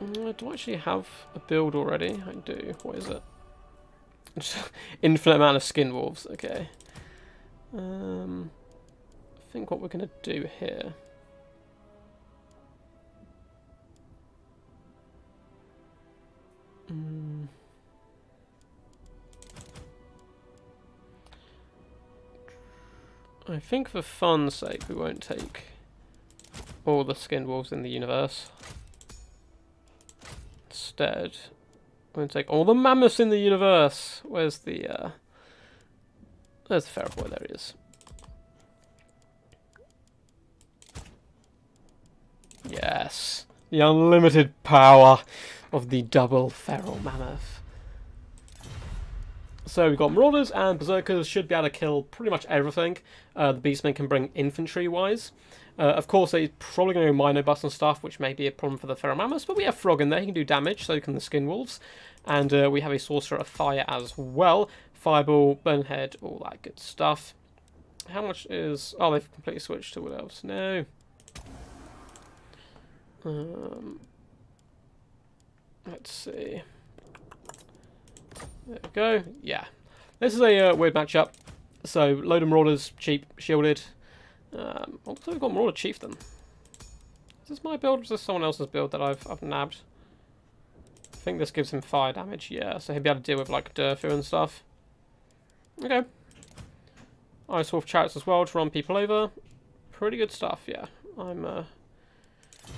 Do I actually have a build already? I do. What is it? Infinite amount of skin wolves. Okay. I think what we're going to do here... I think for fun's sake we won't take all the skin wolves in the universe. Instead, we're going to take all the mammoths in the universe. Where's the... There's the feral boy, there he is. Yes, the unlimited power of the double feral mammoth. So we've got Marauders and Berserkers should be able to kill pretty much everything. The Beastmen can bring infantry-wise. Of course, they're probably going to go Minor Bust and stuff, which may be a problem for the feral mammoths, but we have Frog in there, he can do damage, so can the Skin Wolves. And we have a Sorcerer of Fire as well. Fireball, Burnhead, all that good stuff. How much is... Oh, they've completely switched to Wood Elves. No. Let's see. There we go. Yeah. This is a weird matchup. So, load of Marauders, cheap, shielded. Also, we've got Marauder Chieftain. Is this my build or is this someone else's build that I've nabbed? I think this gives him fire damage, yeah. So he'll be able to deal with, like, Durfu and stuff. Okay. Ice Wolf Chariots as well to run people over. Pretty good stuff, yeah. I'm,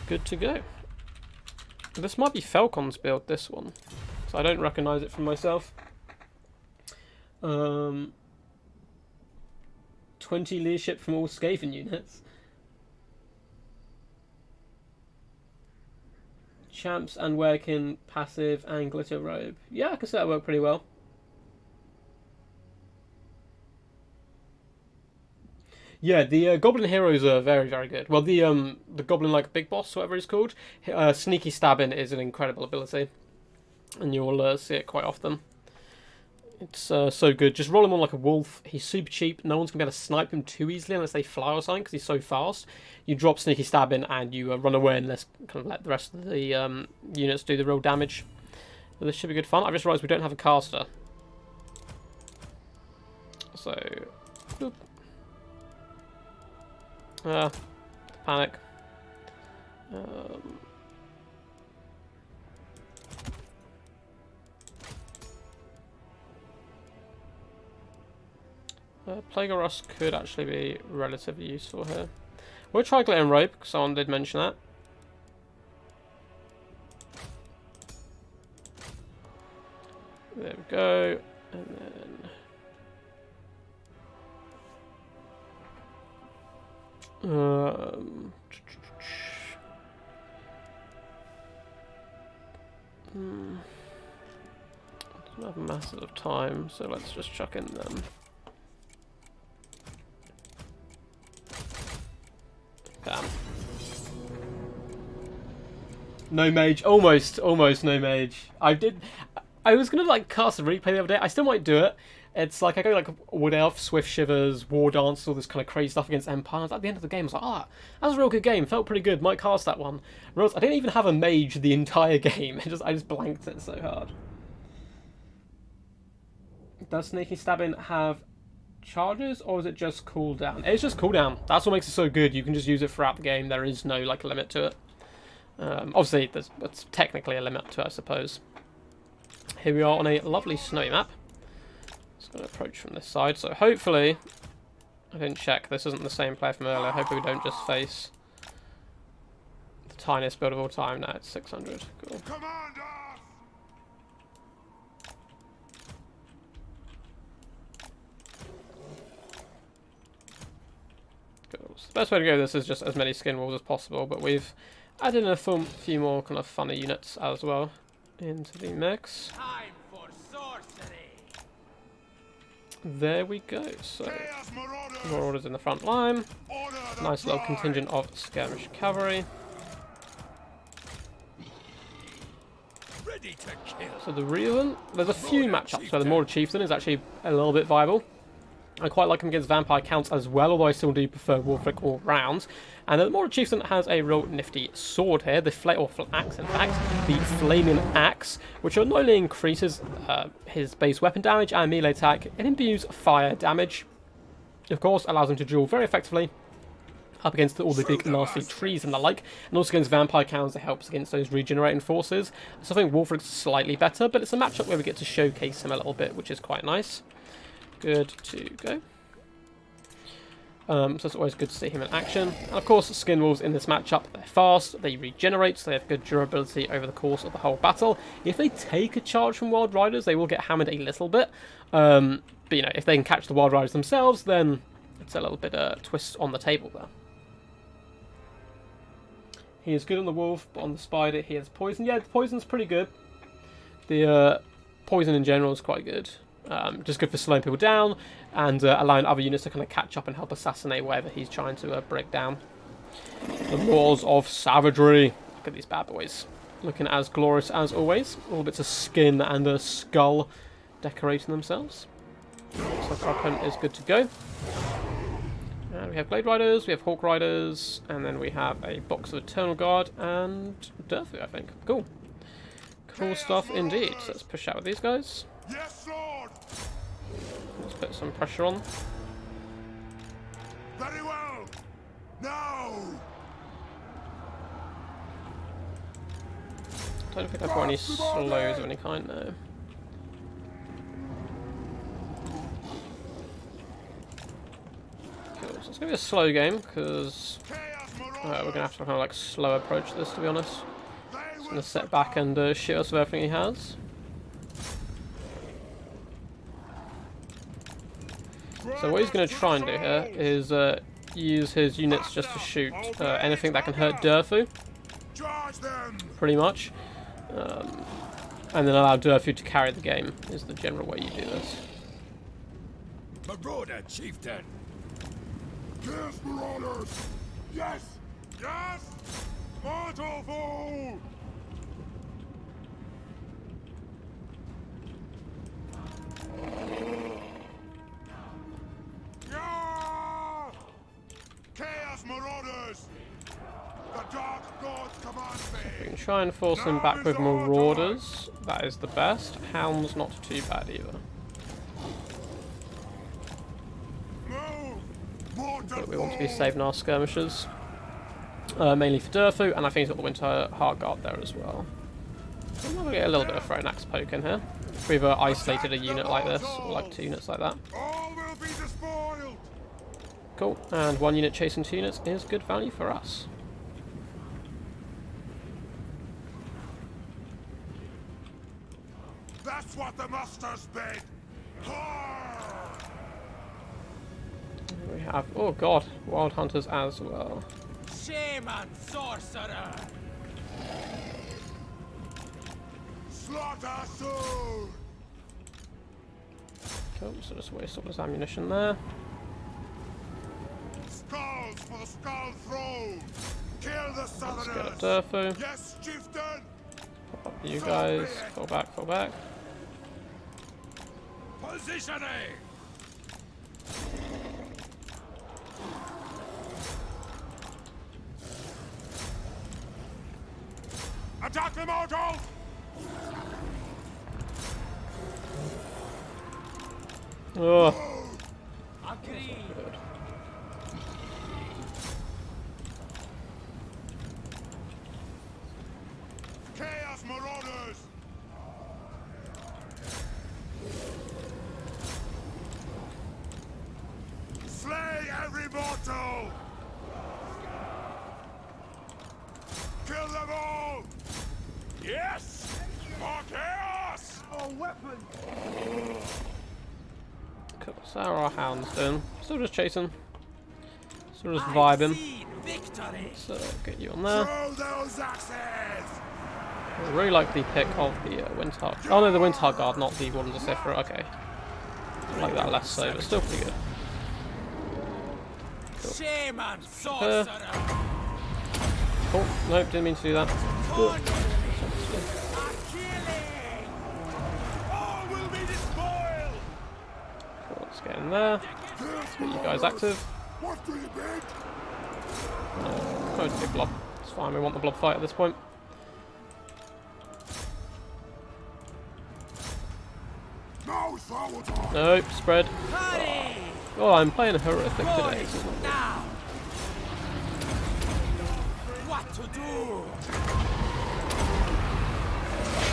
good to go. This might be Falcon's build, this one. So I don't recognise it from myself. 20 leadership from all Skaven units. Champs and Werkin, passive and glitter robe. Yeah, I can see that work pretty well. Yeah, the Goblin heroes are very, very good. Well, the Goblin, like, Big Boss, whatever he's called, Sneaky Stabbing is an incredible ability. And you'll see it quite often. It's so good. Just roll him on like a wolf. He's super cheap. No one's going to be able to snipe him too easily unless they fly or something, because he's so fast. You drop Sneaky Stabbing and you run away and kind of let the rest of the units do the real damage. But this should be good fun. I just realised we don't have a caster. So... Boop. Panic. Plague of Rust could actually be relatively useful here. We'll try Glitter and Rope, because someone did mention that. There we go. And then... Don't have masses of time, so let's just chuck in them. Bam. No mage. Almost no mage. I was gonna like cast a replay the other day. I still might do it. It's like I go like Wood Elves, Swift Shivers, War Dance, all this kind of crazy stuff against Empires. At the end of the game, I was like, that was a real good game. Felt pretty good. Might cast that one. Whereas I didn't even have a mage the entire game. I just blanked it so hard. Does Sneaky Stabbing have charges, or is it just cooldown? It's just cooldown. That's what makes it so good. You can just use it throughout the game. There is no like limit to it. Obviously, there's technically a limit to it, I suppose. Here we are on a lovely snowy map. Just going to approach from this side. So hopefully, I didn't check. This isn't the same player from earlier. Hopefully we don't just face the tiniest build of all time. Now it's 600. Cool. Cool. So the best way to go with this is just as many skin walls as possible, but we've added in a few more kind of funny units as well into the mix. Time for sorcery. There we go. So Marauders in the front line. Nice little contingent of skirmish cavalry. Ready to kill. So the Reven, there's a few matchups where the Marauder Chieftain is actually a little bit viable. I quite like him against vampire counts as well, although I still do prefer Wolfric all round. And the Marauder Chieftain has a real nifty sword here, the axe in fact, the Flaming Axe, which not only increases his base weapon damage and melee attack, it imbues fire damage. Of course, allows him to duel very effectively up against all the big nasty trees and the like, and also against vampire counts it helps against those regenerating forces. So I think Wolfric's slightly better, but it's a matchup where we get to showcase him a little bit, which is quite nice. Good to go. So it's always good to see him in action. And of course, Skin Wolves in this matchup, they're fast, they regenerate, so they have good durability over the course of the whole battle. If they take a charge from Wild Riders, they will get hammered a little bit. But you know, if they can catch the Wild Riders themselves, then it's a little bit twist on the table there. He is good on the Wolf, but on the Spider he has Poison. Yeah, the Poison's pretty good. The Poison in general is quite good. Just good for slowing people down and allowing other units to kind of catch up and help assassinate whatever he's trying to break down. The Laws of Savagery. Look at these bad boys. Looking as glorious as always. All bits of skin and a skull decorating themselves. So our opponent is good to go. And we have Blade Riders, we have Hawk Riders, and then we have a box of Eternal Guard and Durfu, I think. Cool. Cool stuff indeed. So let's push out with these guys. Yes, Lord. Let's put some pressure on. Very well. Now. I don't think I've got any slows of any kind, no. Cool, so it's going to be a slow game, because we're going to have to kind of like slow approach this, to be honest. He's going to sit back and shoot us with everything he has. So what he's going to try and do here is use his units just to shoot anything that can hurt Durfu, pretty much, and then allow Durfu to carry the game, is the general way you do this. Marauder Chieftain. Yes, Marauders. Yes. Yes. Mortal fool. Chaos Marauders! The Dark Gods command We me! can try and force him back with Marauders. That is the best. Hound's not too bad either. But we want to be saving our skirmishers. Mainly for Durfu, and I think he's got the Winter Heart Guard there as well. So I'm going to get a little bit of Thrown Axe poke in here. If we've isolated a unit like this, or like 2 units like that. All will be despoiled! Cool, and 1 unit chasing 2 units is good value for us. That's what the masters bid! We have, oh god, Wild Hunters as well. Shame on sorcerer. Slaughter soon! Cool, so just waste all this ammunition there. Skulls for the skull throne! Kill the Let's southerners! get a Durfu. Yes, chieftain! Pop up you guys. Fall back, fall back. Positioning! Attack the mortals! Oh, Agreed. good. Chaos marauders! Slay every mortal! Kill them all! Yes! For chaos! A weapon. Cool. So how are our hounds doing? Still just chasing. Still just vibing. Victory. So get you on there. Throw those axes! I really like the pick of the Windhog. Oh no, the Windhog Guard, not the Wardens of Sifra. Okay. I like that less so, but still pretty good. Shame and sorcerer. Oh, nope, didn't mean to do that. A killing. All will be despoiled! Cool, let's get in there. Let's get you guys active. What do you bid? Oh, it's a big blob. It's fine, we want the blob fight at this point. Now Salvatore! Nope, spread. Hurry. Oh, I'm playing horrific today. Boys, This is not good. now. What to do?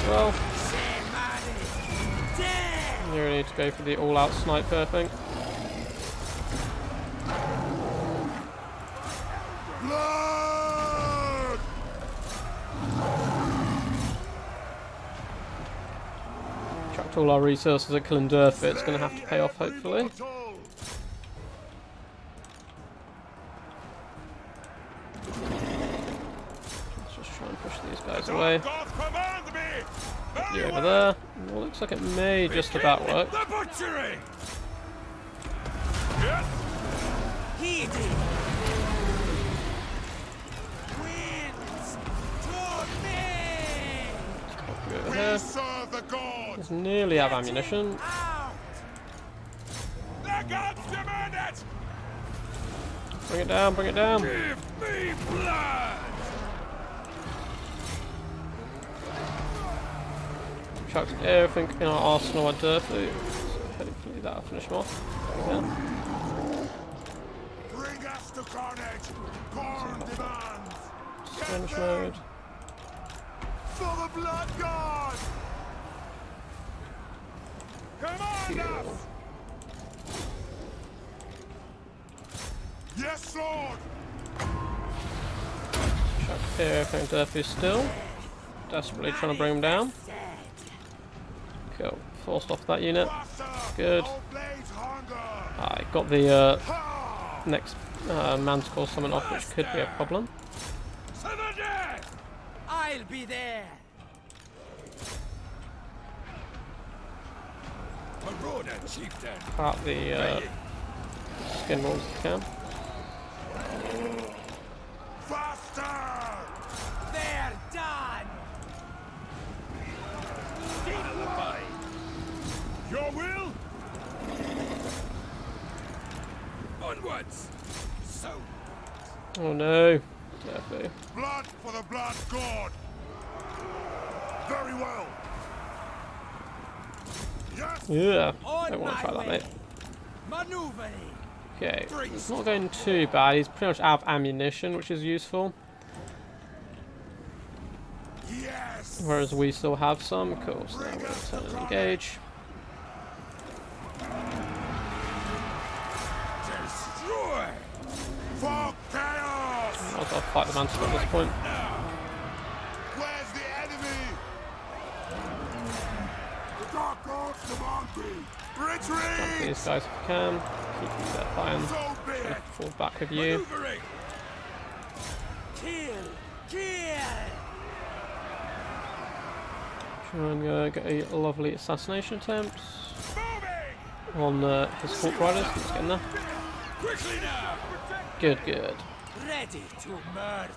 Well, Shame dead. you really need to go for the all-out sniper, I think. Blood! Chucked all our resources at killing Durf. It's going to have to pay off, hopefully. Let's just try and push these guys away. God command me! Very You over well. there. Well, looks like it may just about work. The butchery! Yes! Heeding. Winds to me. Pop you over We here. serve the gods! Just nearly have ammunition. Out. The gods demand it! Bring it down, bring it down. Give me blood! Chucked everything in our arsenal at Durfu. So hopefully that'll finish him off. Yeah. Bring us to carnage! Corn demands! Skirmish mode. For the blood god! Command us! Yes, Lord! Chucked everything at Durfu still. Desperately trying to bring him down. Cool. Forced off that unit. Master, Good. obeys hunger! I got the Ha! next Manticore summon off, which could be a problem. To the death! I'll be there. Marauder chieftain! Part the skin rolls if you can. Faster! They're done. Your will? Onwards! So, Oh no. Durfu. blood for the blood god! Very well! Yes! Yeah. On Don't want to my try that, way. mate. Maneuvering. Okay. It's not going too bad. He's pretty much out of ammunition, which is useful. Yes! Whereas we still have some. Cool. So now we're going to turn and engage. Destroy! For chaos! Might as well fight the Manticore at this point. Where's the enemy? The dark gods command me! Retreat! These guys if you can. Keep that fine. So be it! Fall back with you. Maneuvering! Kill. Kill. And get a lovely assassination attempt on his Hawk Riders. Let's get in there. Quickly now! Good, good. Ready to murder.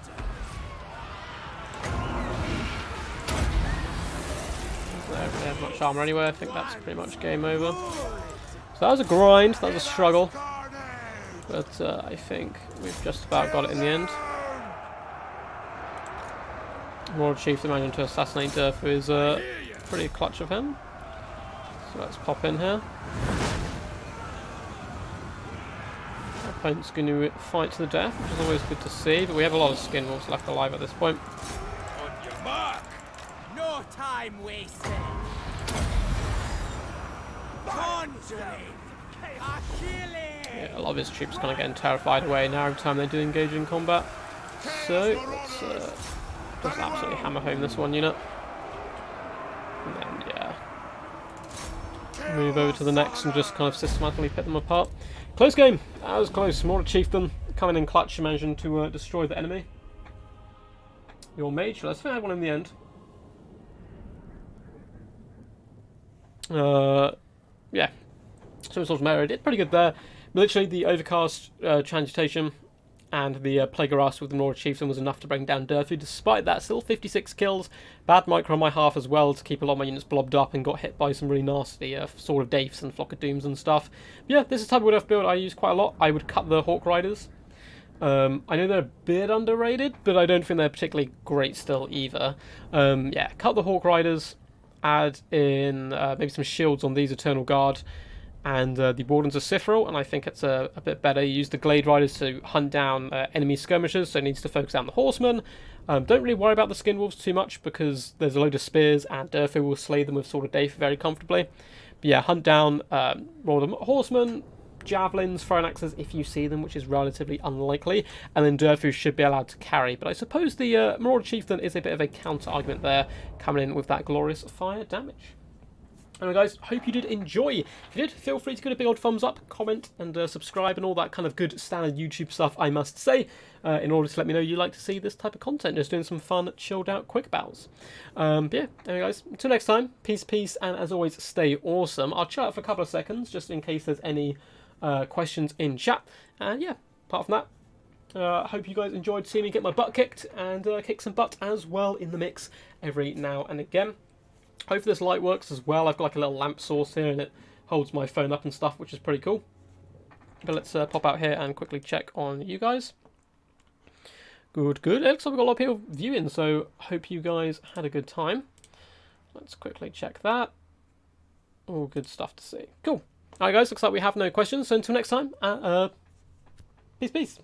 They don't really have much armor anyway. I think that's pretty much game over. So that was a grind. That was a struggle. But I think we've just about got it in the end. Lord Chief managing to assassinate Durfu is pretty clutch of him. So let's pop in here. Our opponent's going to fight to the death, which is always good to see, but we have a lot of skin wolves left alive at this point. On your mark! No time wasted! Conjuring! Achilles! Yeah, a lot of his troops kind of getting terrified away now every time they do engage in combat. So let's just absolutely hammer home this one unit. And then, yeah, move over to the next and just kind of systematically pick them apart. Close game. That was close. More Chieftain coming in clutch and managing to destroy the enemy. Your mage, let's think I had one in the end. Yeah. Some sort of melee did pretty good there. Literally, the Overcast Transmutation and the Plague of Rust with the Lord Chieftain was enough to bring down Durfu. Despite that, still 56 kills. Bad micro on my half as well to keep a lot of my units blobbed up and got hit by some really nasty Sword of Daiths and Flock of Dooms and stuff. But yeah, this is the type of Wood Elf build I use quite a lot. I would cut the Hawk Riders. I know they're a bit underrated, but I don't think they're particularly great still either. Yeah, cut the Hawk Riders, add in maybe some shields on these Eternal Guard, and the Wardens of Sifril, and I think it's a bit better. You use the Glade Riders to hunt down enemy skirmishers, so it needs to focus down the Horsemen. Don't really worry about the Skin Wolves too much, because there's a load of spears, and Durfu will slay them with Sword of Daith very comfortably. But yeah, hunt down more of the Horsemen, Javelins, Throwing Axes if you see them, which is relatively unlikely, and then Durfu should be allowed to carry. But I suppose the Marauder Chieftain is a bit of a counter-argument there, coming in with that glorious fire damage. Anyway guys, hope you did enjoy. If you did, feel free to give it a big old thumbs up, comment and subscribe and all that kind of good standard YouTube stuff, I must say, in order to let me know you like to see this type of content, just doing some fun, chilled out quick battles. But yeah, anyway guys, until next time, peace, and as always, stay awesome. I'll chill out for a couple of seconds, just in case there's any questions in chat. And yeah, apart from that, hope you guys enjoyed seeing me get my butt kicked, and kick some butt as well in the mix every now and again. Hopefully this light works as well. I've got like a little lamp source here and it holds my phone up and stuff, which is pretty cool. But let's pop out here and quickly check on you guys. Good. It looks like we've got a lot of people viewing, so hope you guys had a good time. Let's quickly check that. All good stuff to see. Cool. Alright guys, looks like we have no questions, so until next time, peace.